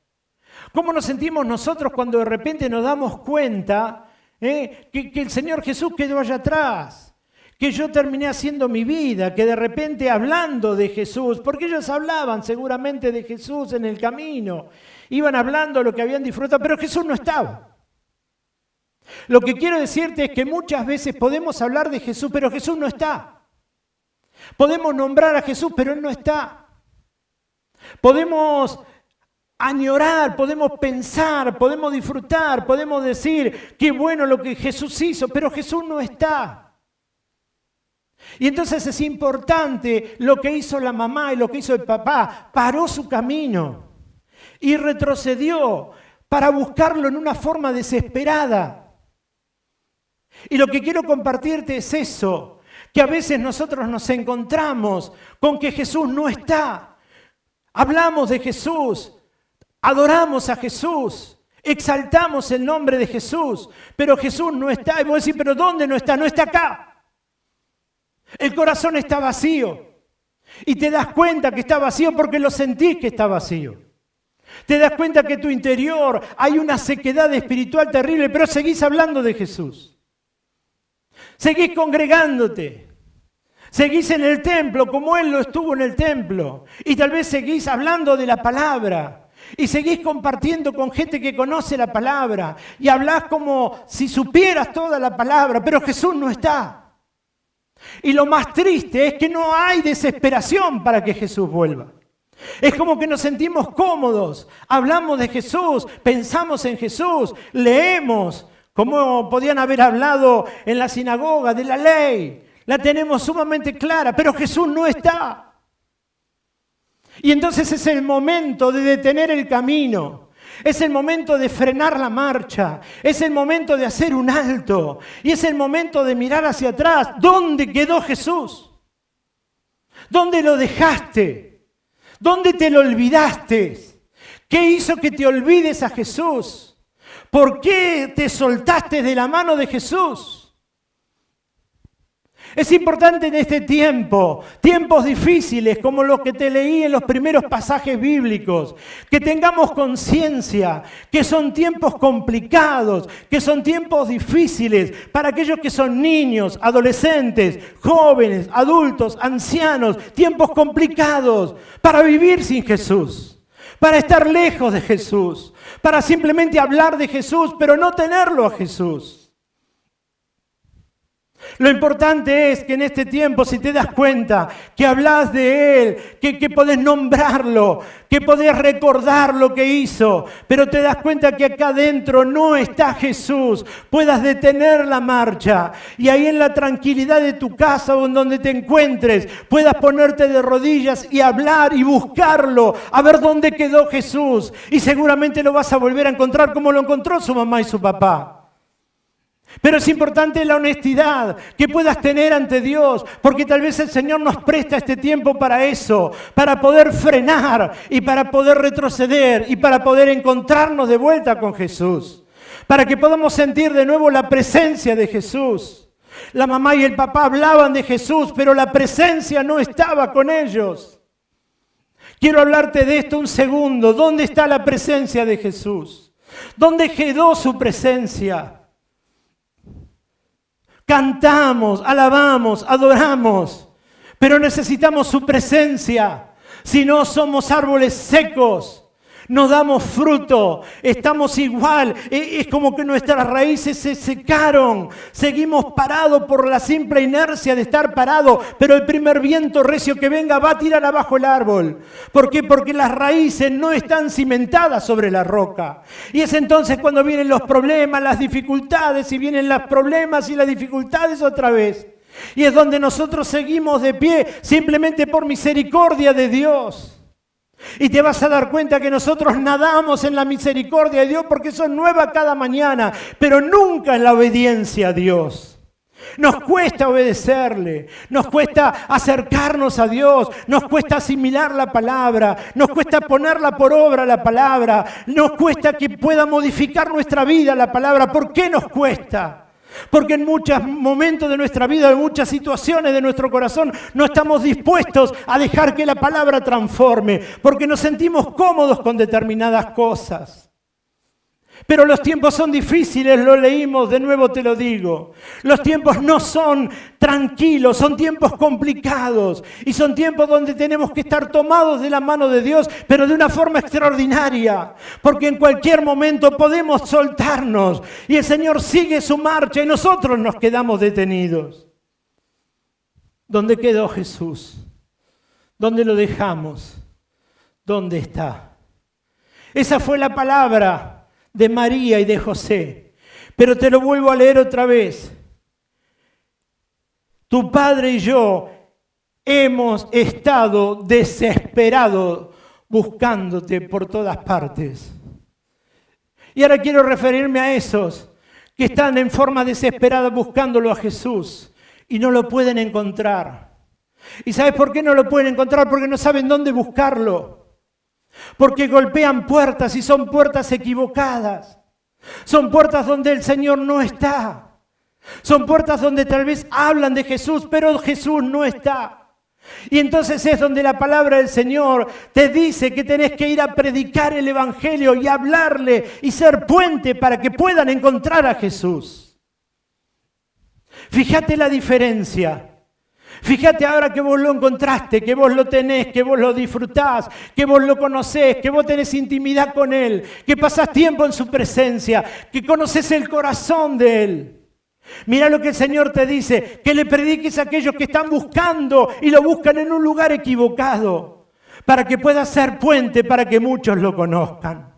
¿Cómo nos sentimos nosotros cuando de repente nos damos cuenta que el Señor Jesús quedó allá atrás? Que yo terminé haciendo mi vida, que de repente hablando de Jesús, porque ellos hablaban seguramente de Jesús en el camino, iban hablando lo que habían disfrutado, pero Jesús no estaba. Lo que quiero decirte es que muchas veces podemos hablar de Jesús, pero Jesús no está. Podemos nombrar a Jesús, pero Él no está. Podemos añorar, podemos pensar, podemos disfrutar, podemos decir qué bueno lo que Jesús hizo, pero Jesús no está. Y entonces es importante lo que hizo la mamá y lo que hizo el papá. Paró su camino y retrocedió para buscarlo en una forma desesperada. Y lo que quiero compartirte es eso, que a veces nosotros nos encontramos con que Jesús no está. Hablamos de Jesús, adoramos a Jesús, exaltamos el nombre de Jesús, pero Jesús no está. Y vos decís, ¿pero dónde no está? No está acá. El corazón está vacío. Y te das cuenta que está vacío porque lo sentís que está vacío. Te das cuenta que en tu interior hay una sequedad espiritual terrible, pero seguís hablando de Jesús. Seguís congregándote, seguís en el templo como Él lo estuvo en el templo y tal vez seguís hablando de la palabra y seguís compartiendo con gente que conoce la palabra y hablás como si supieras toda la palabra, pero Jesús no está. Y lo más triste es que no hay desesperación para que Jesús vuelva. Es como que nos sentimos cómodos, hablamos de Jesús, pensamos en Jesús, leemos. Como podían haber hablado en la sinagoga de la ley, la tenemos sumamente clara, pero Jesús no está. Y entonces es el momento de detener el camino, es el momento de frenar la marcha, es el momento de hacer un alto y es el momento de mirar hacia atrás. ¿Dónde quedó Jesús? ¿Dónde lo dejaste? ¿Dónde te lo olvidaste? ¿Qué hizo que te olvides a Jesús? ¿Por qué te soltaste de la mano de Jesús? Es importante en este tiempo, tiempos difíciles como los que te leí en los primeros pasajes bíblicos, que tengamos conciencia que son tiempos complicados, que son tiempos difíciles para aquellos que son niños, adolescentes, jóvenes, adultos, ancianos, tiempos complicados para vivir sin Jesús, para estar lejos de Jesús, para simplemente hablar de Jesús, pero no tenerlo a Jesús. Lo importante es que en este tiempo, si te das cuenta que hablas de Él, que podés nombrarlo, que podés recordar lo que hizo, pero te das cuenta que acá adentro no está Jesús, puedas detener la marcha y ahí en la tranquilidad de tu casa o en donde te encuentres, puedas ponerte de rodillas y hablar y buscarlo, a ver dónde quedó Jesús. Y seguramente lo vas a volver a encontrar como lo encontró su mamá y su papá. Pero es importante la honestidad que puedas tener ante Dios, porque tal vez el Señor nos presta este tiempo para eso, para poder frenar y para poder retroceder y para poder encontrarnos de vuelta con Jesús, para que podamos sentir de nuevo la presencia de Jesús. La mamá y el papá hablaban de Jesús, pero la presencia no estaba con ellos. Quiero hablarte de esto un segundo. ¿Dónde está la presencia de Jesús? ¿Dónde quedó su presencia? Cantamos, alabamos, adoramos, pero necesitamos su presencia. Si no, somos árboles secos, no damos fruto, estamos igual. Es como que nuestras raíces se secaron, seguimos parados por la simple inercia de estar parados, pero el primer viento recio que venga va a tirar abajo el árbol. ¿Por qué? Porque las raíces no están cimentadas sobre la roca. Y es entonces cuando vienen los problemas, las dificultades, y vienen los problemas y las dificultades otra vez. Y es donde nosotros seguimos de pie simplemente por misericordia de Dios. Y te vas a dar cuenta que nosotros nadamos en la misericordia de Dios porque son nuevas cada mañana, pero nunca en la obediencia a Dios. Nos cuesta obedecerle, nos cuesta acercarnos a Dios, nos cuesta asimilar la palabra, nos cuesta ponerla por obra la palabra, nos cuesta que pueda modificar nuestra vida la palabra. ¿Por qué nos cuesta? Porque en muchos momentos de nuestra vida, en muchas situaciones de nuestro corazón, no estamos dispuestos a dejar que la palabra transforme, porque nos sentimos cómodos con determinadas cosas. Pero los tiempos son difíciles, lo leímos, de nuevo te lo digo. Los tiempos no son tranquilos, son tiempos complicados. Y son tiempos donde tenemos que estar tomados de la mano de Dios, pero de una forma extraordinaria. Porque en cualquier momento podemos soltarnos y el Señor sigue su marcha y nosotros nos quedamos detenidos. ¿Dónde quedó Jesús? ¿Dónde lo dejamos? ¿Dónde está? Esa fue la palabra de María y de José. Pero te lo vuelvo a leer otra vez. Tu padre y yo hemos estado desesperados buscándote por todas partes. Y ahora quiero referirme a esos que están en forma desesperada buscándolo a Jesús y no lo pueden encontrar. ¿Y sabes por qué no lo pueden encontrar? Porque no saben dónde buscarlo. Porque golpean puertas y son puertas equivocadas. Son puertas donde el Señor no está. Son puertas donde tal vez hablan de Jesús, pero Jesús no está. Y entonces es donde la palabra del Señor te dice que tenés que ir a predicar el Evangelio y hablarle y ser puente para que puedan encontrar a Jesús. Fíjate la diferencia. Fíjate ahora que vos lo encontraste, que vos lo tenés, que vos lo disfrutás, que vos lo conocés, que vos tenés intimidad con Él, que pasás tiempo en su presencia, que conoces el corazón de Él. Mira lo que el Señor te dice, que le prediques a aquellos que están buscando y lo buscan en un lugar equivocado, para que pueda ser puente, para que muchos lo conozcan.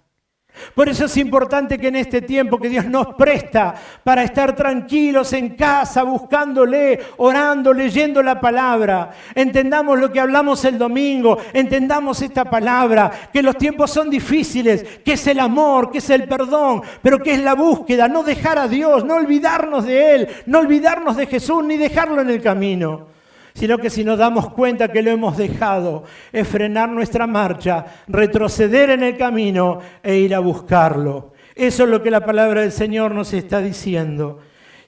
Por eso es importante que en este tiempo que Dios nos presta para estar tranquilos en casa, buscándole, orando, leyendo la palabra, entendamos lo que hablamos el domingo, entendamos esta palabra, que los tiempos son difíciles, que es el amor, que es el perdón, pero que es la búsqueda, no dejar a Dios, no olvidarnos de Él, no olvidarnos de Jesús, ni dejarlo en el camino. Sino que si nos damos cuenta que lo hemos dejado, es frenar nuestra marcha, retroceder en el camino e ir a buscarlo. Eso es lo que la palabra del Señor nos está diciendo.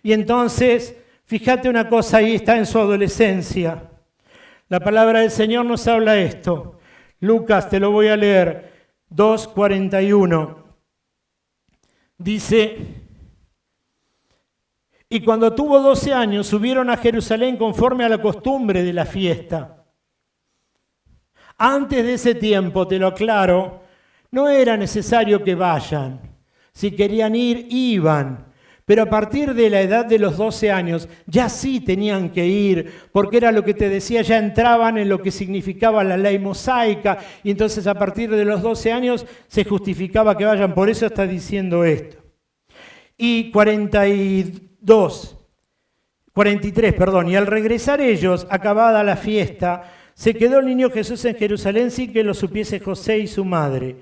Y entonces, fíjate una cosa, ahí está en su adolescencia. La palabra del Señor nos habla esto. Lucas, te lo voy a leer, 2:41. Dice: y cuando tuvo 12 años, subieron a Jerusalén conforme a la costumbre de la fiesta. Antes de ese tiempo, te lo aclaro, no era necesario que vayan. Si querían ir, iban. Pero a partir de la edad de los 12 años, ya sí tenían que ir, porque era lo que te decía, ya entraban en lo que significaba la ley mosaica, y entonces a partir de los 12 años se justificaba que vayan. Por eso está diciendo esto. Y 43, y al regresar ellos, acabada la fiesta, se quedó el niño Jesús en Jerusalén sin que lo supiese José y su madre.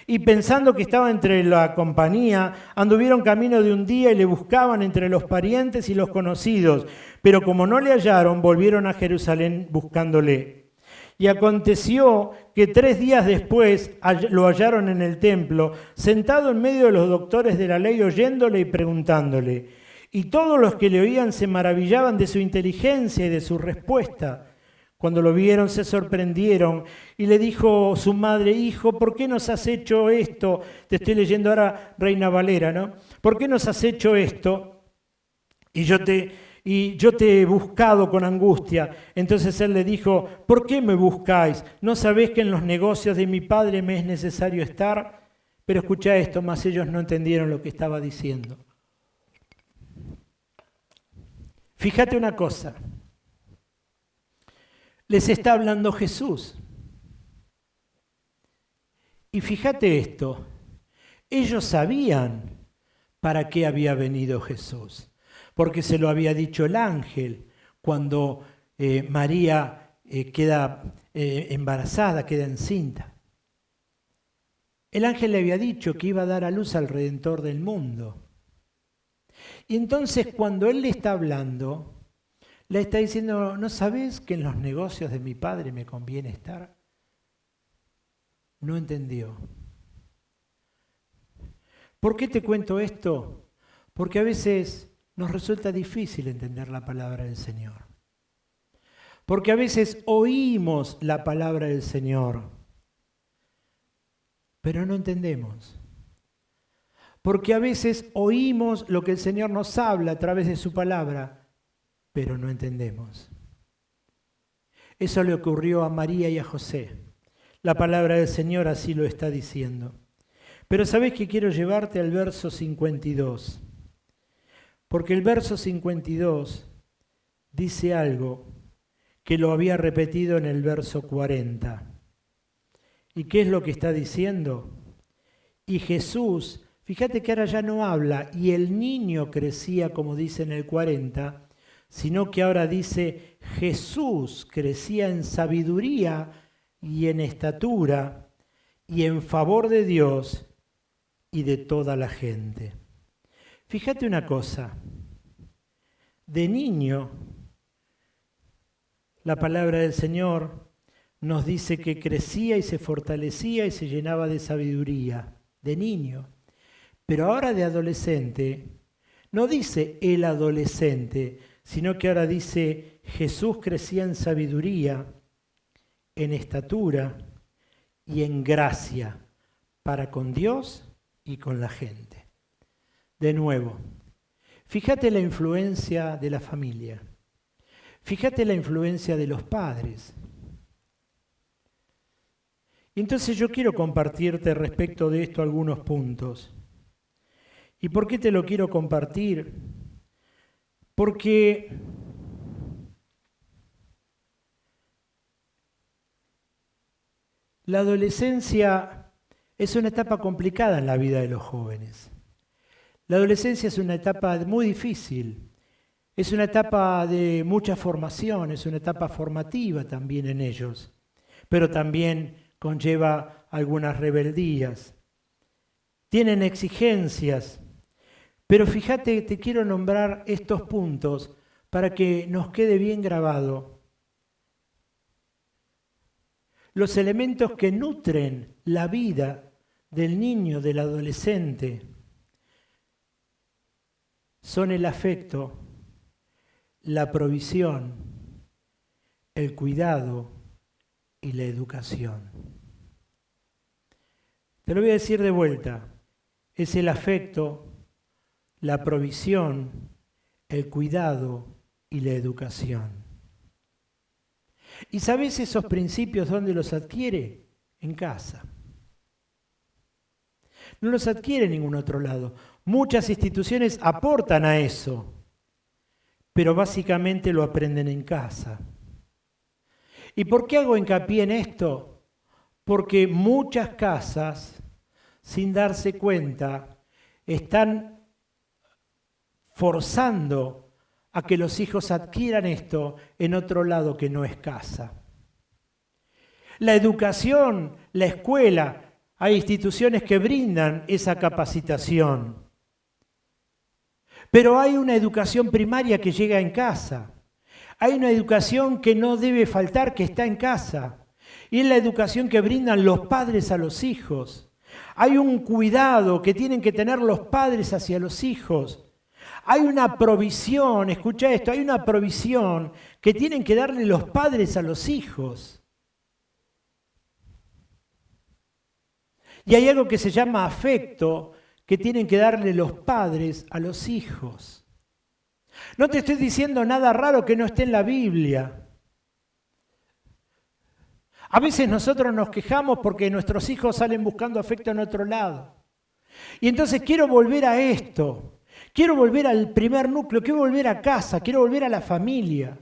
Y pensando que estaba entre la compañía, anduvieron camino de un día y le buscaban entre los parientes y los conocidos. Pero como no le hallaron, volvieron a Jerusalén buscándole. Y aconteció que 3 días después lo hallaron en el templo, sentado en medio de los doctores de la ley, oyéndole y preguntándole. Y todos los que le oían se maravillaban de su inteligencia y de su respuesta. Cuando lo vieron se sorprendieron y le dijo su madre: hijo, ¿por qué nos has hecho esto? Te estoy leyendo ahora Reina Valera, ¿no? ¿Por qué nos has hecho esto? Y yo te he buscado con angustia. Entonces él le dijo: ¿por qué me buscáis? ¿No sabéis que en los negocios de mi padre me es necesario estar? Pero escucha esto, mas ellos no entendieron lo que estaba diciendo. Fíjate una cosa. Les está hablando Jesús. Y fíjate esto, ellos sabían para qué había venido Jesús, porque se lo había dicho el ángel cuando María queda embarazada, queda encinta. El ángel le había dicho que iba a dar a luz al Redentor del mundo. Y entonces cuando él le está hablando, le está diciendo: ¿no sabes que en los negocios de mi padre me conviene estar? No entendió. ¿Por qué te cuento esto? Porque a veces nos resulta difícil entender la palabra del Señor. Porque a veces oímos la palabra del Señor, pero no entendemos. Porque a veces oímos lo que el Señor nos habla a través de su palabra, pero no entendemos. Eso le ocurrió a María y a José. La palabra del Señor así lo está diciendo. Pero ¿sabés que quiero llevarte al verso 52? Porque el verso 52 dice algo que lo había repetido en el verso 40. ¿Y qué es lo que está diciendo? Y Jesús, fíjate que ahora ya no habla, y el niño crecía, como dice en el 40, sino que ahora dice: Jesús crecía en sabiduría y en estatura y en favor de Dios y de toda la gente. Fíjate una cosa, de niño, la palabra del Señor nos dice que crecía y se fortalecía y se llenaba de sabiduría, de niño. Pero ahora de adolescente, no dice el adolescente, sino que ahora dice: Jesús crecía en sabiduría, en estatura y en gracia para con Dios y con la gente. De nuevo, fíjate la influencia de la familia, fíjate la influencia de los padres. Y entonces yo quiero compartirte respecto de esto algunos puntos. ¿Y por qué te lo quiero compartir? Porque la adolescencia es una etapa complicada en la vida de los jóvenes. La adolescencia es una etapa muy difícil, es una etapa de mucha formación, es una etapa formativa también en ellos, pero también conlleva algunas rebeldías. Tienen exigencias. Pero fíjate, te quiero nombrar estos puntos para que nos quede bien grabado. Los elementos que nutren la vida del niño, del adolescente, son el afecto, la provisión, el cuidado y la educación. Te lo voy a decir de vuelta. Es el afecto, la provisión, el cuidado y la educación. ¿Y sabes esos principios dónde los adquiere? En casa. No los adquiere en ningún otro lado. Muchas instituciones aportan a eso, pero básicamente lo aprenden en casa. ¿Y por qué hago hincapié en esto? Porque muchas casas, sin darse cuenta, están forzando a que los hijos adquieran esto en otro lado que no es casa. La educación, la escuela, Hay instituciones que brindan esa capacitación. Pero hay una educación primaria que llega en casa. Hay una educación que no debe faltar, que está en casa. Y es la educación que brindan los padres a los hijos. Hay un cuidado que tienen que tener los padres hacia los hijos. Hay una provisión, escucha esto, hay una provisión que tienen que darle los padres a los hijos. Y hay algo que se llama afecto que tienen que darle los padres a los hijos. No te estoy diciendo nada raro que no esté en la Biblia. A veces nosotros nos quejamos porque nuestros hijos salen buscando afecto en otro lado. Y entonces quiero volver a esto. Quiero volver al primer núcleo, quiero volver a casa, quiero volver a la familia.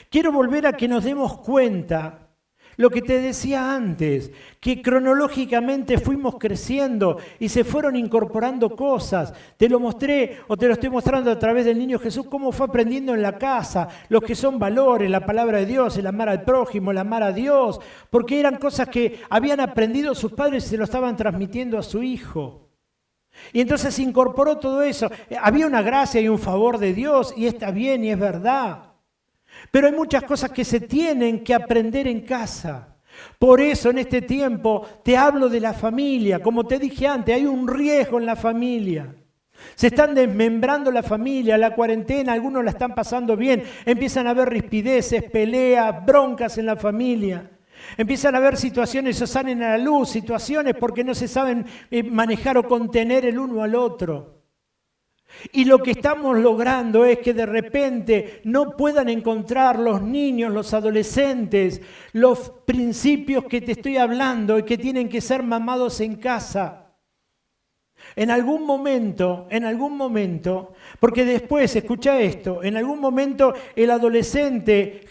Quiero volver a que nos demos cuenta, lo que te decía antes, que cronológicamente fuimos creciendo y se fueron incorporando cosas. Te lo mostré o te lo estoy mostrando a través del niño Jesús, cómo fue aprendiendo en la casa, los que son valores, la palabra de Dios, el amar al prójimo, el amar a Dios, porque eran cosas que habían aprendido sus padres y se lo estaban transmitiendo a su hijo. Y entonces se incorporó todo eso. Había una gracia y un favor de Dios y está bien y es verdad. Pero hay muchas cosas que se tienen que aprender en casa. Por eso en este tiempo te hablo de la familia. Como te dije antes, hay un riesgo en la familia. Se están desmembrando la familia, la cuarentena, algunos la están pasando bien. Empiezan a haber rispideces, peleas, broncas en la familia. Empiezan a haber situaciones que salen a la luz, situaciones porque no se saben manejar o contener el uno al otro. Y lo que estamos logrando es que de repente no puedan encontrar los niños, los adolescentes, los principios que te estoy hablando y que tienen que ser mamados en casa. En algún momento, porque después, escucha esto, en algún momento el adolescente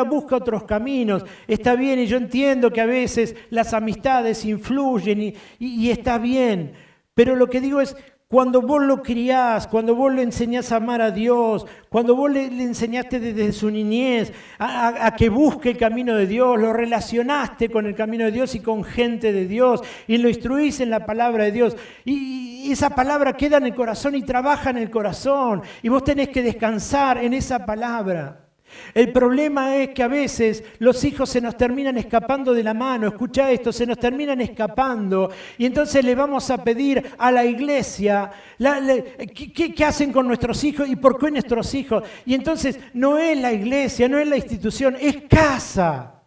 busca otros caminos. Está bien y yo entiendo que a veces las amistades influyen y está bien, pero lo que digo es, cuando vos lo criás, cuando vos le enseñás a amar a Dios, cuando vos le enseñaste desde su niñez a que busque el camino de Dios, lo relacionaste con el camino de Dios y con gente de Dios y lo instruís en la palabra de Dios y esa palabra queda en el corazón y trabaja en el corazón y vos tenés que descansar en esa palabra. El problema es que a veces los hijos se nos terminan escapando de la mano, escucha esto, se nos terminan escapando y entonces le vamos a pedir a la iglesia ¿qué hacen con nuestros hijos y por qué nuestros hijos? Y entonces no es la iglesia, no es la institución, es casa,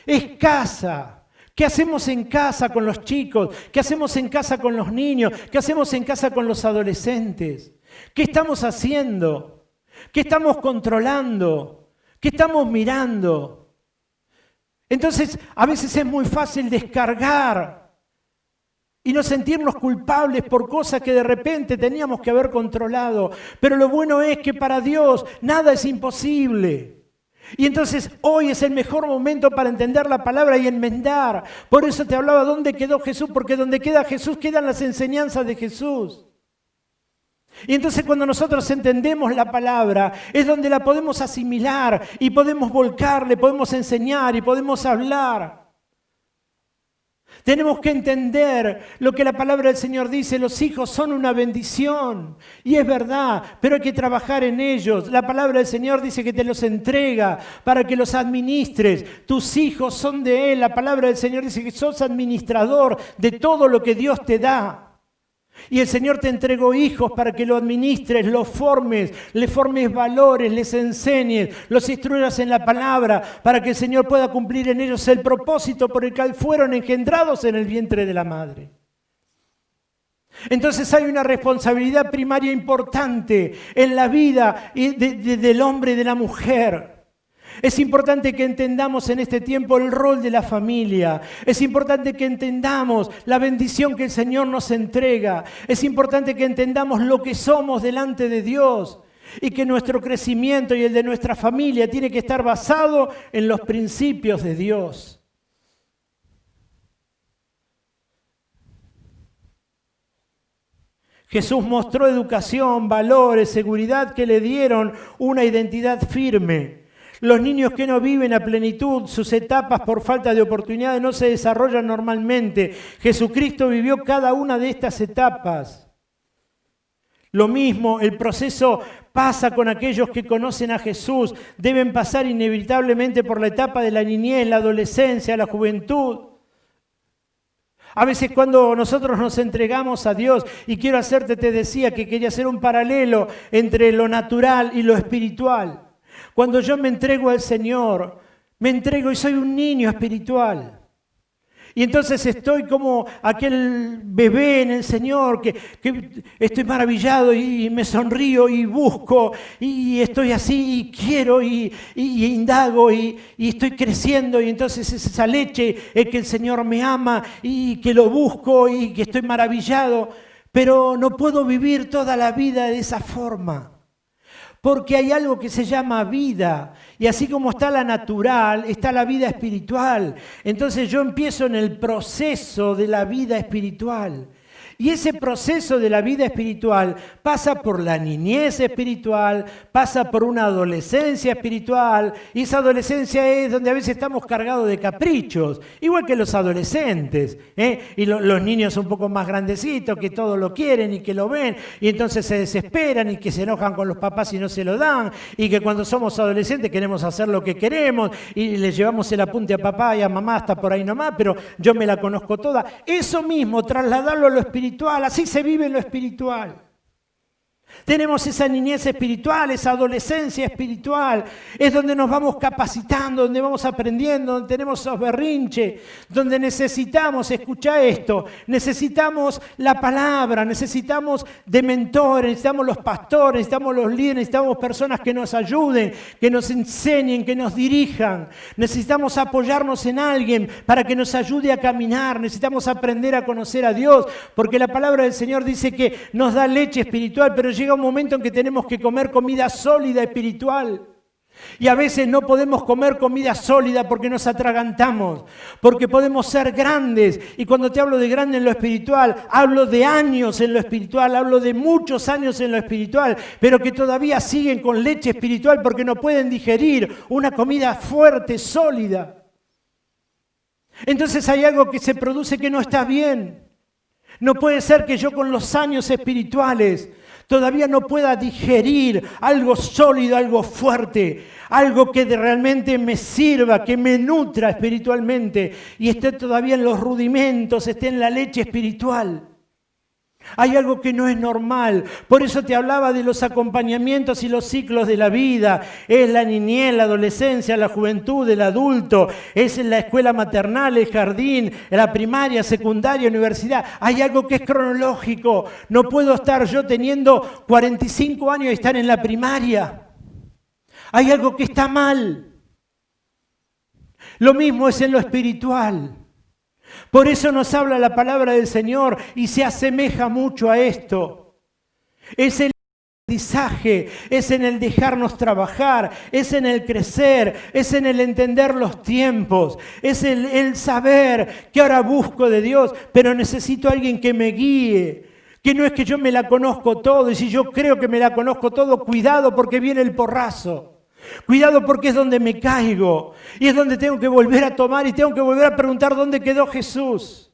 es casa. ¿Qué hacemos en casa con los chicos? ¿Qué hacemos en casa con los niños? ¿Qué hacemos en casa con los adolescentes? ¿Qué estamos haciendo? ¿Qué estamos controlando? ¿Qué estamos mirando? Entonces, a veces es muy fácil descargar y no sentirnos culpables por cosas que de repente teníamos que haber controlado. Pero lo bueno es que para Dios nada es imposible. Y entonces hoy es el mejor momento para entender la palabra y enmendar. Por eso te hablaba, ¿dónde quedó Jesús? Porque donde queda Jesús quedan las enseñanzas de Jesús. Y entonces cuando nosotros entendemos la palabra es donde la podemos asimilar y podemos volcarle, podemos enseñar y podemos hablar. Tenemos que entender lo que la palabra del Señor dice, los hijos son una bendición y es verdad, pero hay que trabajar en ellos. La palabra del Señor dice que te los entrega para que los administres. Tus hijos son de Él, la palabra del Señor dice que sos administrador de todo lo que Dios te da. Y el Señor te entregó hijos para que lo administres, los formes, les formes valores, les enseñes, los instruyas en la palabra para que el Señor pueda cumplir en ellos el propósito por el cual fueron engendrados en el vientre de la madre. Entonces hay una responsabilidad primaria importante en la vida del hombre y de la mujer. Es importante que entendamos en este tiempo el rol de la familia. Es importante que entendamos la bendición que el Señor nos entrega. Es importante que entendamos lo que somos delante de Dios y que nuestro crecimiento y el de nuestra familia tiene que estar basado en los principios de Dios. Jesús mostró educación, valores, seguridad que le dieron una identidad firme. Los niños que no viven a plenitud, sus etapas por falta de oportunidades no se desarrollan normalmente. Jesucristo vivió cada una de estas etapas. Lo mismo, el proceso pasa con aquellos que conocen a Jesús. Deben pasar inevitablemente por la etapa de la niñez, la adolescencia, la juventud. A veces cuando nosotros nos entregamos a Dios, y quiero hacerte, te decía que quería hacer un paralelo entre lo natural y lo espiritual. Cuando yo me entrego al Señor, me entrego y soy un niño espiritual. Y entonces estoy como aquel bebé en el Señor, que estoy maravillado y me sonrío y busco y estoy así y quiero y indago y estoy creciendo. Y entonces es esa leche que el Señor me ama y que lo busco y que estoy maravillado. Pero no puedo vivir toda la vida de esa forma. Porque hay algo que se llama vida, y así como está la natural, está la vida espiritual. Entonces yo empiezo en el proceso de la vida espiritual. Y ese proceso de la vida espiritual pasa por la niñez espiritual, pasa por una adolescencia espiritual, y esa adolescencia es donde a veces estamos cargados de caprichos, igual que los adolescentes, y los niños un poco más grandecitos que todo lo quieren y que lo ven, y entonces se desesperan y que se enojan con los papás y no se lo dan, y que cuando somos adolescentes queremos hacer lo que queremos y le llevamos el apunte a papá y a mamá hasta por ahí nomás, pero yo me la conozco toda. Eso mismo, trasladarlo a lo espiritual, así se vive en lo espiritual. Tenemos esa niñez espiritual, esa adolescencia espiritual, es donde nos vamos capacitando, donde vamos aprendiendo, donde tenemos esos berrinches, donde necesitamos, escucha esto, necesitamos la palabra, necesitamos de mentores, necesitamos los pastores, necesitamos los líderes, necesitamos personas que nos ayuden, que nos enseñen, que nos dirijan, necesitamos apoyarnos en alguien para que nos ayude a caminar, necesitamos aprender a conocer a Dios, porque la palabra del Señor dice que nos da leche espiritual, pero llega un momento en que tenemos que comer comida sólida espiritual. Y a veces no podemos comer comida sólida porque nos atragantamos, porque podemos ser grandes. Y cuando te hablo de grande en lo espiritual, hablo de años en lo espiritual, hablo de muchos años en lo espiritual, pero que todavía siguen con leche espiritual porque no pueden digerir una comida fuerte, sólida. Entonces hay algo que se produce que no está bien. No puede ser que yo con los años espirituales todavía no pueda digerir algo sólido, algo fuerte, algo que realmente me sirva, que me nutra espiritualmente y esté todavía en los rudimentos, esté en la leche espiritual. Hay algo que no es normal, por eso te hablaba de los acompañamientos y los ciclos de la vida. Es la niñez, la adolescencia, la juventud, el adulto, es en la escuela maternal, el jardín, la primaria, secundaria, universidad. Hay algo que es cronológico. No puedo estar yo teniendo 45 años y estar en la primaria. Hay algo que está mal. Lo mismo es en lo espiritual. Por eso nos habla la palabra del Señor y se asemeja mucho a esto. Es el aprendizaje, es en el dejarnos trabajar, es en el crecer, es en el entender los tiempos, es el saber que ahora busco de Dios, pero necesito a alguien que me guíe. Que no es que yo me la conozco todo y si yo creo que me la conozco todo, cuidado porque viene el porrazo. Cuidado porque es donde me caigo y es donde tengo que volver a tomar y tengo que volver a preguntar dónde quedó Jesús.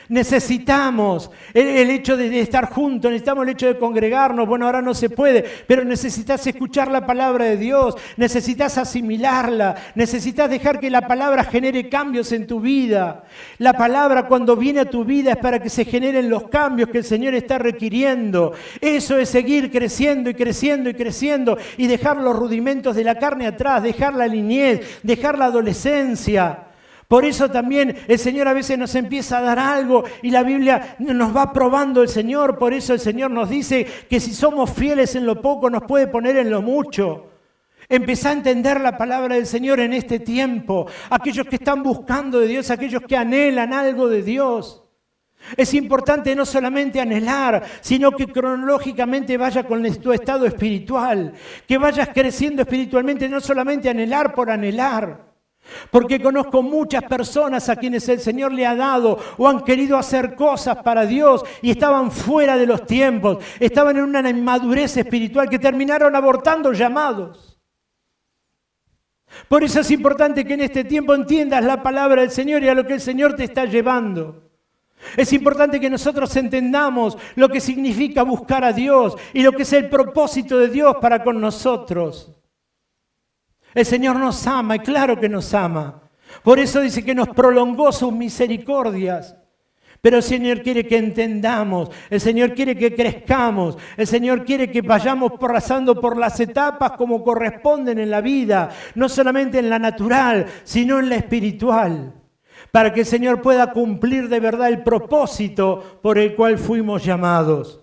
Necesitamos el hecho de estar juntos, necesitamos el hecho de congregarnos. Bueno, ahora no se puede, pero necesitas escuchar la palabra de Dios, necesitas asimilarla, necesitas dejar que la palabra genere cambios en tu vida. La palabra cuando viene a tu vida es para que se generen los cambios que el Señor está requiriendo. Eso es seguir creciendo y creciendo y creciendo y dejar los rudimentos de la carne atrás, dejar la niñez, dejar la adolescencia. Por eso también el Señor a veces nos empieza a dar algo y la Biblia nos va probando el Señor. Por eso el Señor nos dice que si somos fieles en lo poco nos puede poner en lo mucho. Empezá a entender la palabra del Señor en este tiempo. Aquellos que están buscando de Dios, aquellos que anhelan algo de Dios. Es importante no solamente anhelar, sino que cronológicamente vaya con tu estado espiritual. Que vayas creciendo espiritualmente, no solamente anhelar por anhelar. Porque conozco muchas personas a quienes el Señor le ha dado o han querido hacer cosas para Dios y estaban fuera de los tiempos, estaban en una inmadurez espiritual que terminaron abortando llamados. Por eso es importante que en este tiempo entiendas la palabra del Señor y a lo que el Señor te está llevando. Es importante que nosotros entendamos lo que significa buscar a Dios y lo que es el propósito de Dios para con nosotros. El Señor nos ama y claro que nos ama. Por eso dice que nos prolongó sus misericordias. Pero el Señor quiere que entendamos, el Señor quiere que crezcamos, el Señor quiere que vayamos pasando por las etapas como corresponden en la vida, no solamente en la natural, sino en la espiritual, para que el Señor pueda cumplir de verdad el propósito por el cual fuimos llamados.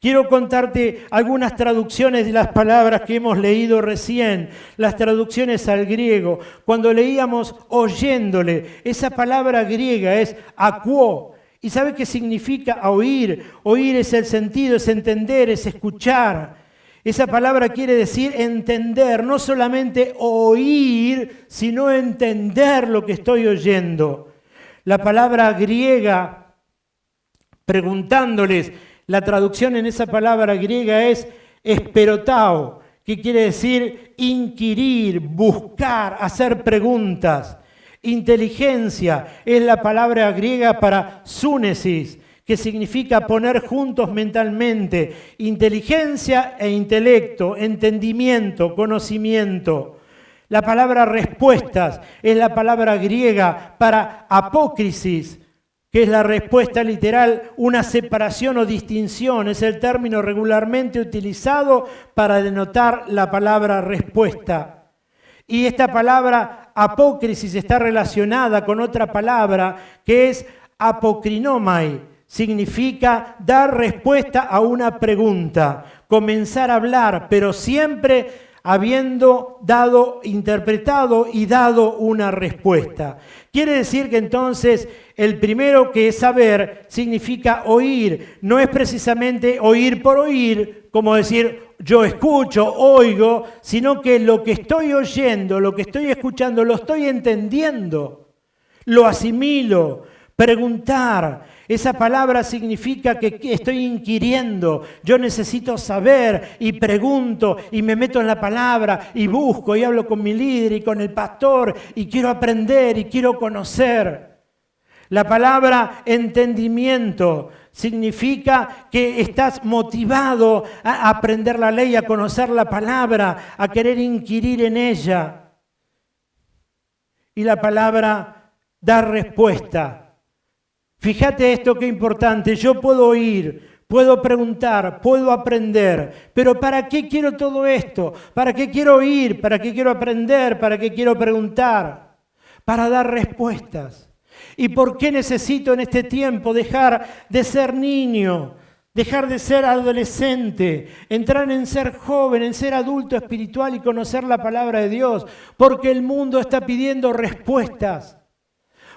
Quiero contarte algunas traducciones de las palabras que hemos leído recién, las traducciones al griego. Cuando leíamos oyéndole, esa palabra griega es akuo. ¿Y sabe qué significa oír? Oír es el sentido, es entender, es escuchar. Esa palabra quiere decir entender, no solamente oír, sino entender lo que estoy oyendo. La palabra griega, preguntándoles, la traducción en esa palabra griega es esperotao, que quiere decir inquirir, buscar, hacer preguntas. Inteligencia es la palabra griega para súnesis, que significa poner juntos mentalmente. Inteligencia e intelecto, entendimiento, conocimiento. La palabra respuestas es la palabra griega para apócrisis, que es la respuesta literal, una separación o distinción, es el término regularmente utilizado para denotar la palabra respuesta. Y esta palabra apócrisis está relacionada con otra palabra que es apocrinomai, significa dar respuesta a una pregunta, comenzar a hablar, pero siempre habiendo interpretado y dado una respuesta. Quiere decir que entonces el primero que es saber significa oír. No es precisamente oír por oír, como decir yo escucho, oigo, sino que lo que estoy oyendo, lo que estoy escuchando, lo estoy entendiendo, lo asimilo. Preguntar, esa palabra significa que estoy inquiriendo, yo necesito saber y pregunto y me meto en la palabra y busco y hablo con mi líder y con el pastor y quiero aprender y quiero conocer. La palabra entendimiento significa que estás motivado a aprender la ley, a conocer la palabra, a querer inquirir en ella. Y la palabra dar respuesta. Fíjate esto qué importante, yo puedo oír, puedo preguntar, puedo aprender, pero ¿para qué quiero todo esto? ¿Para qué quiero oír? ¿Para qué quiero aprender? ¿Para qué quiero preguntar? Para dar respuestas. ¿Y por qué necesito en este tiempo dejar de ser niño, dejar de ser adolescente, entrar en ser joven, en ser adulto espiritual y conocer la palabra de Dios? Porque el mundo está pidiendo respuestas.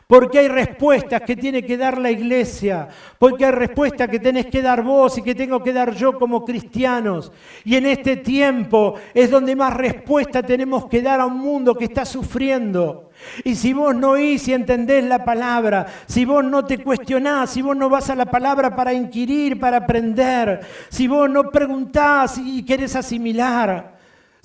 Porque hay respuestas que tiene que dar la iglesia, porque hay respuestas que tenés que dar vos y que tengo que dar yo como cristianos. Y en este tiempo es donde más respuesta tenemos que dar a un mundo que está sufriendo. Y si vos no oís y entendés la palabra, si vos no te cuestionás, si vos no vas a la palabra para inquirir, para aprender, si vos no preguntás y querés asimilar,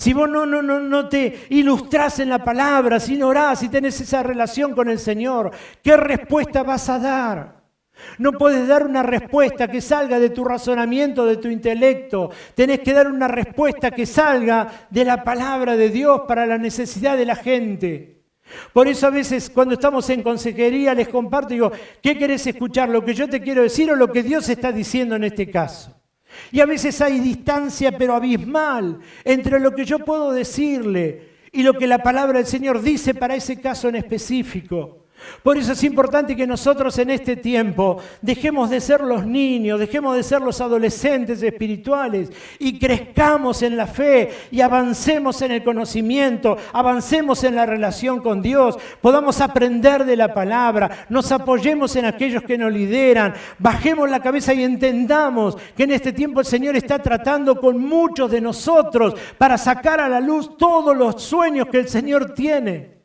si vos no te ilustrás en la palabra, si no orás, si tenés esa relación con el Señor, ¿qué respuesta vas a dar? No puedes dar una respuesta que salga de tu razonamiento, de tu intelecto. Tenés que dar una respuesta que salga de la palabra de Dios para la necesidad de la gente. Por eso a veces cuando estamos en consejería les comparto y digo, ¿qué querés escuchar? ¿Lo que yo te quiero decir o lo que Dios está diciendo en este caso? Y a veces hay distancia, pero abismal, entre lo que yo puedo decirle y lo que la palabra del Señor dice para ese caso en específico. Por eso es importante que nosotros en este tiempo dejemos de ser los niños, dejemos de ser los adolescentes espirituales y crezcamos en la fe y avancemos en el conocimiento, avancemos en la relación con Dios, podamos aprender de la palabra, nos apoyemos en aquellos que nos lideran, bajemos la cabeza y entendamos que en este tiempo el Señor está tratando con muchos de nosotros para sacar a la luz todos los sueños que el Señor tiene.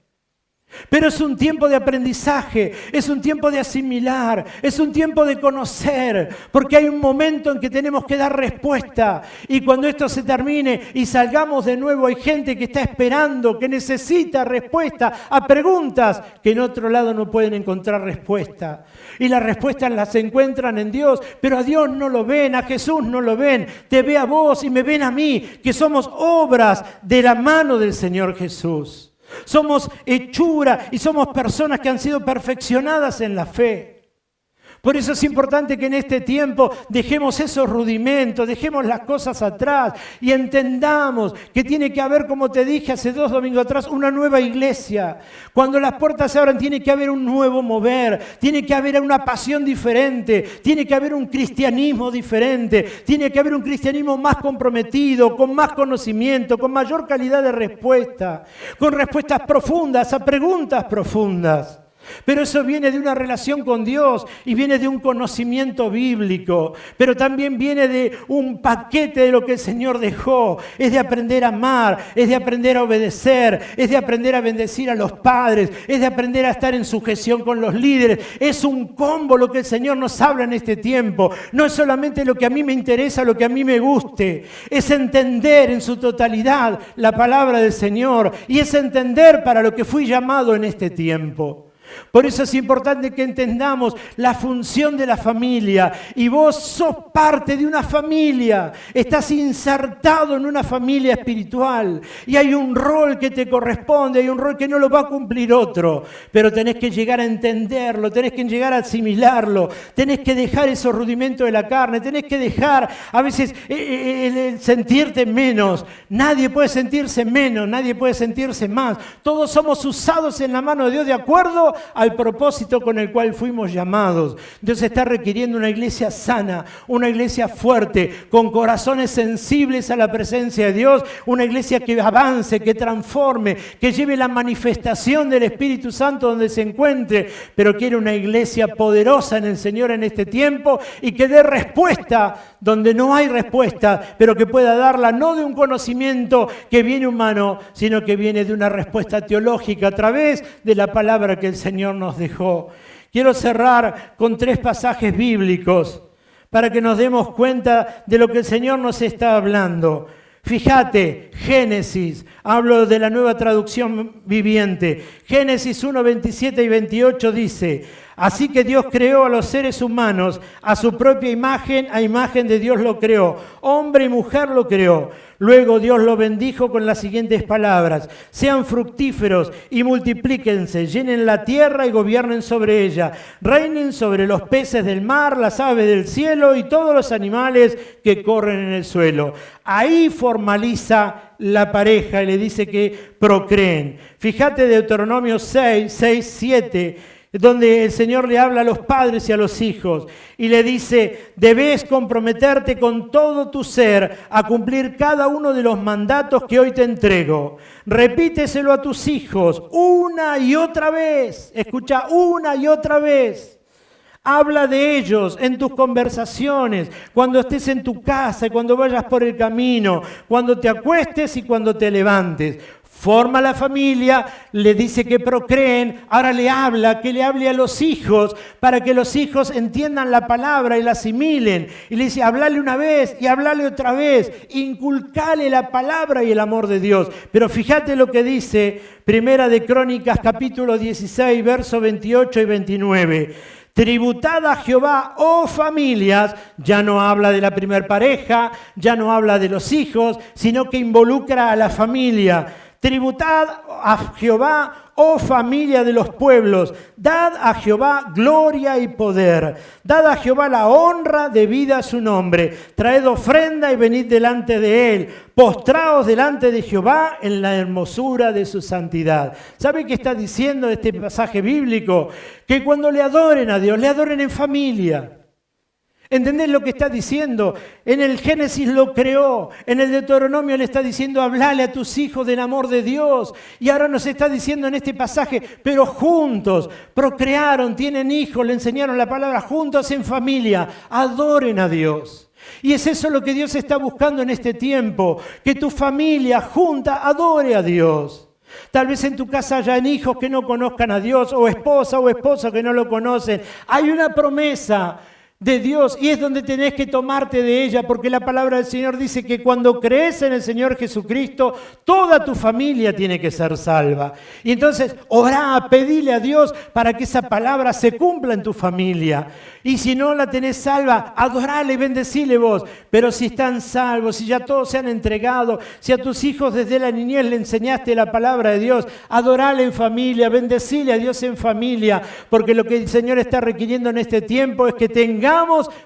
Pero es un tiempo de aprendizaje, es un tiempo de asimilar, es un tiempo de conocer, porque hay un momento en que tenemos que dar respuesta. Y cuando esto se termine y salgamos de nuevo, hay gente que está esperando, que necesita respuesta a preguntas que en otro lado no pueden encontrar respuesta. Y las respuestas las encuentran en Dios, pero a Dios no lo ven, a Jesús no lo ven. Te ve a vos y me ven a mí, que somos obras de la mano del Señor Jesús. Somos hechura y somos personas que han sido perfeccionadas en la fe. Por eso es importante que en este tiempo dejemos esos rudimentos, dejemos las cosas atrás y entendamos que tiene que haber, como te dije hace 2 domingos atrás, una nueva iglesia. Cuando las puertas se abran tiene que haber un nuevo mover, tiene que haber una pasión diferente, tiene que haber un cristianismo diferente, tiene que haber un cristianismo más comprometido, con más conocimiento, con mayor calidad de respuesta, con respuestas profundas a preguntas profundas. Pero eso viene de una relación con Dios y viene de un conocimiento bíblico, pero también viene de un paquete de lo que el Señor dejó. Es de aprender a amar, es de aprender a obedecer, es de aprender a bendecir a los padres, es de aprender a estar en sujeción con los líderes. Es un combo lo que el Señor nos habla en este tiempo. No es solamente lo que a mí me interesa, lo que a mí me guste. Es entender en su totalidad la palabra del Señor y es entender para lo que fui llamado en este tiempo. Por eso es importante que entendamos la función de la familia. Y vos sos parte de una familia. Estás insertado en una familia espiritual. Y hay un rol que te corresponde, hay un rol que no lo va a cumplir otro. Pero tenés que llegar a entenderlo, tenés que llegar a asimilarlo. Tenés que dejar esos rudimentos de la carne. Tenés que dejar a veces el sentirte menos. Nadie puede sentirse menos, nadie puede sentirse más. Todos somos usados en la mano de Dios de acuerdo al propósito con el cual fuimos llamados. Dios está requiriendo una iglesia sana, una iglesia fuerte, con corazones sensibles a la presencia de Dios, una iglesia que avance, que transforme, que lleve la manifestación del Espíritu Santo donde se encuentre, pero quiere una iglesia poderosa en el Señor en este tiempo y que dé respuesta donde no hay respuesta, pero que pueda darla no de un conocimiento que viene humano, sino que viene de una respuesta teológica a través de la palabra que el Señor nos dejó. Quiero cerrar con 3 pasajes bíblicos para que nos demos cuenta de lo que el Señor nos está hablando. Fíjate, Génesis, hablo de la Nueva Traducción Viviente. Génesis 1, 27 y 28 dice: así que Dios creó a los seres humanos a su propia imagen, a imagen de Dios lo creó. Hombre y mujer lo creó. Luego Dios lo bendijo con las siguientes palabras: sean fructíferos y multiplíquense, llenen la tierra y gobiernen sobre ella. Reinen sobre los peces del mar, las aves del cielo y todos los animales que corren en el suelo. Ahí formaliza la pareja y le dice que procreen. Fíjate Deuteronomio 6, 7, donde el Señor le habla a los padres y a los hijos y le dice: debes comprometerte con todo tu ser a cumplir cada uno de los mandatos que hoy te entrego. Repíteselo a tus hijos una y otra vez. Escucha, una y otra vez. Habla de ellos en tus conversaciones, cuando estés en tu casa, cuando vayas por el camino, cuando te acuestes y cuando te levantes. Forma la familia, le dice que procreen, ahora le habla, que le hable a los hijos, para que los hijos entiendan la palabra y la asimilen. Y le dice, hablale una vez y hablale otra vez, inculcale la palabra y el amor de Dios. Pero fíjate lo que dice Primera de Crónicas, capítulo 16, versos 28 y 29. Tributad a Jehová, oh familias, ya no habla de la primer pareja, ya no habla de los hijos, sino que involucra a la familia. Tributad a Jehová, oh familia de los pueblos, dad a Jehová gloria y poder, dad a Jehová la honra debida a su nombre, traed ofrenda y venid delante de él, postraos delante de Jehová en la hermosura de su santidad. ¿Sabe qué está diciendo este pasaje bíblico? Que cuando le adoren a Dios, le adoren en familia. ¿Entendés lo que está diciendo? En el Génesis lo creó, en el Deuteronomio le está diciendo hablale a tus hijos del amor de Dios. Y ahora nos está diciendo en este pasaje, pero juntos, procrearon, tienen hijos, le enseñaron la palabra, juntos en familia, adoren a Dios. Y es eso lo que Dios está buscando en este tiempo, que tu familia junta adore a Dios. Tal vez en tu casa hayan hijos que no conozcan a Dios, o esposa o esposo que no lo conocen. Hay una promesa de Dios y es donde tenés que tomarte de ella, porque la palabra del Señor dice que cuando crees en el Señor Jesucristo, toda tu familia tiene que ser salva. Y entonces orá, pedile a Dios para que esa palabra se cumpla en tu familia. Y si no la tenés salva, adorale y bendecile vos. Pero si están salvos, si ya todos se han entregado, si a tus hijos desde la niñez le enseñaste la palabra de Dios, adorale en familia, bendecile a Dios en familia, porque lo que el Señor está requiriendo en este tiempo es que tengamos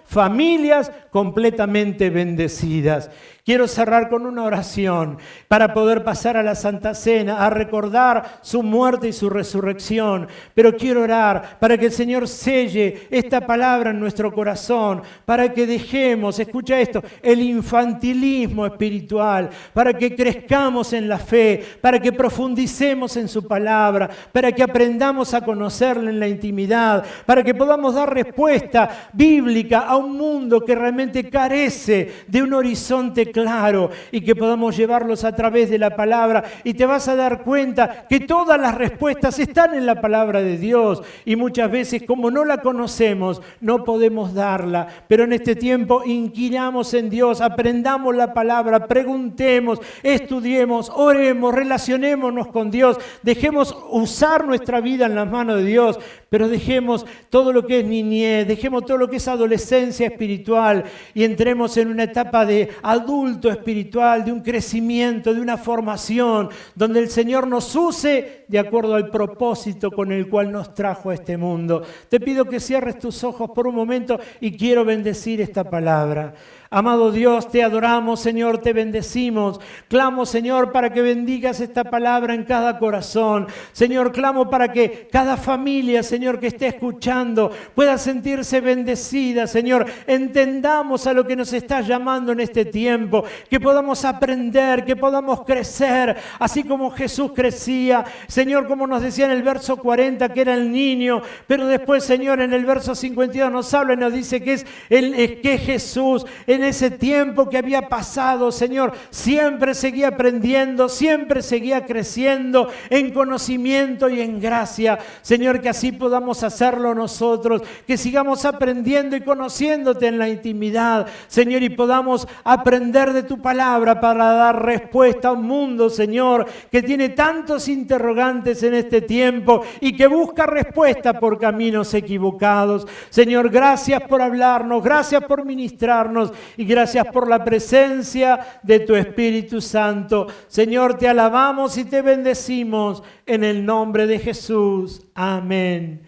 familias completamente bendecidas. Quiero cerrar con una oración para poder pasar a la Santa Cena, a recordar su muerte y su resurrección. Pero quiero orar para que el Señor selle esta palabra en nuestro corazón, para que dejemos, escucha esto, el infantilismo espiritual, para que crezcamos en la fe, para que profundicemos en su palabra, para que aprendamos a conocerla en la intimidad, para que podamos dar respuesta bíblica a un mundo que realmente carece de un horizonte claro y que podamos llevarlos a través de la palabra, y te vas a dar cuenta que todas las respuestas están en la palabra de Dios, y muchas veces como no la conocemos no podemos darla, pero en este tiempo inquiramos en Dios, aprendamos la palabra, preguntemos, estudiemos, oremos, relacionémonos con Dios, dejemos usar nuestra vida en las manos de Dios, pero dejemos todo lo que es niñez, dejemos todo lo que es adolescencia espiritual y entremos en una etapa de adulto espiritual, de un crecimiento, de una formación, donde el Señor nos use de acuerdo al propósito con el cual nos trajo a este mundo. Te pido que cierres tus ojos por un momento y quiero bendecir esta palabra. Amado Dios, te adoramos, Señor, te bendecimos. Clamo, Señor, para que bendigas esta palabra en cada corazón. Señor, clamo para que cada familia, Señor, que esté escuchando pueda sentirse bendecida. Señor, entendamos a lo que nos estás llamando en este tiempo, que podamos aprender, que podamos crecer, así como Jesús crecía. Señor, como nos decía en el verso 40, que era el niño, pero después, Señor, en el verso 52 nos habla y nos dice que es Jesús, en ese tiempo que había pasado, Señor, siempre seguía aprendiendo, siempre seguía creciendo en conocimiento y en gracia. Señor, que así podamos hacerlo nosotros, que sigamos aprendiendo y conociéndote en la intimidad, Señor, y podamos aprender de tu palabra para dar respuesta a un mundo, Señor, que tiene tantos interrogantes en este tiempo y que busca respuesta por caminos equivocados. Señor, gracias por hablarnos, gracias por ministrarnos y gracias por la presencia de tu Espíritu Santo. Señor, te alabamos y te bendecimos en el nombre de Jesús. Amén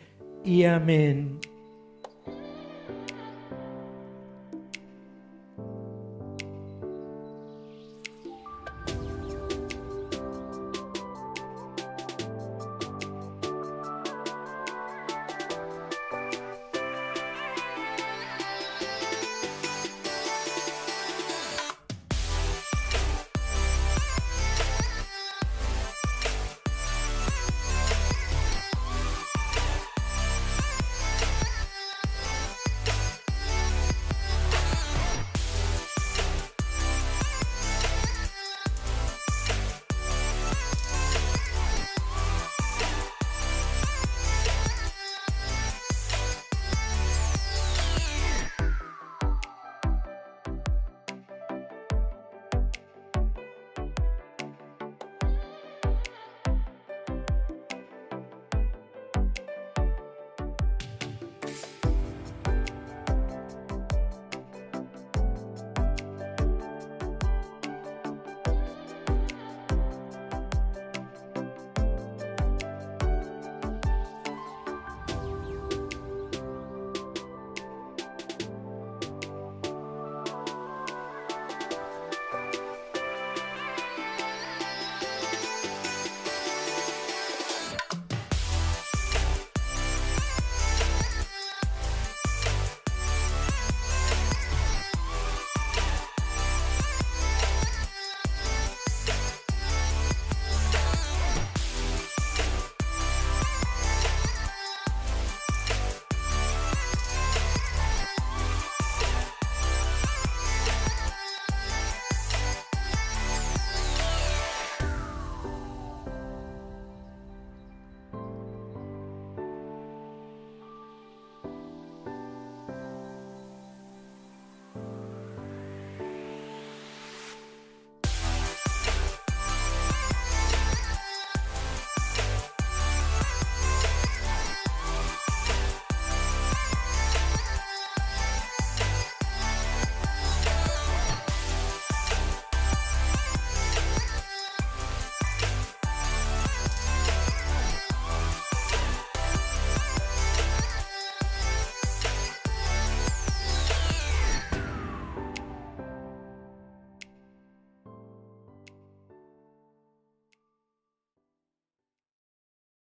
y amén.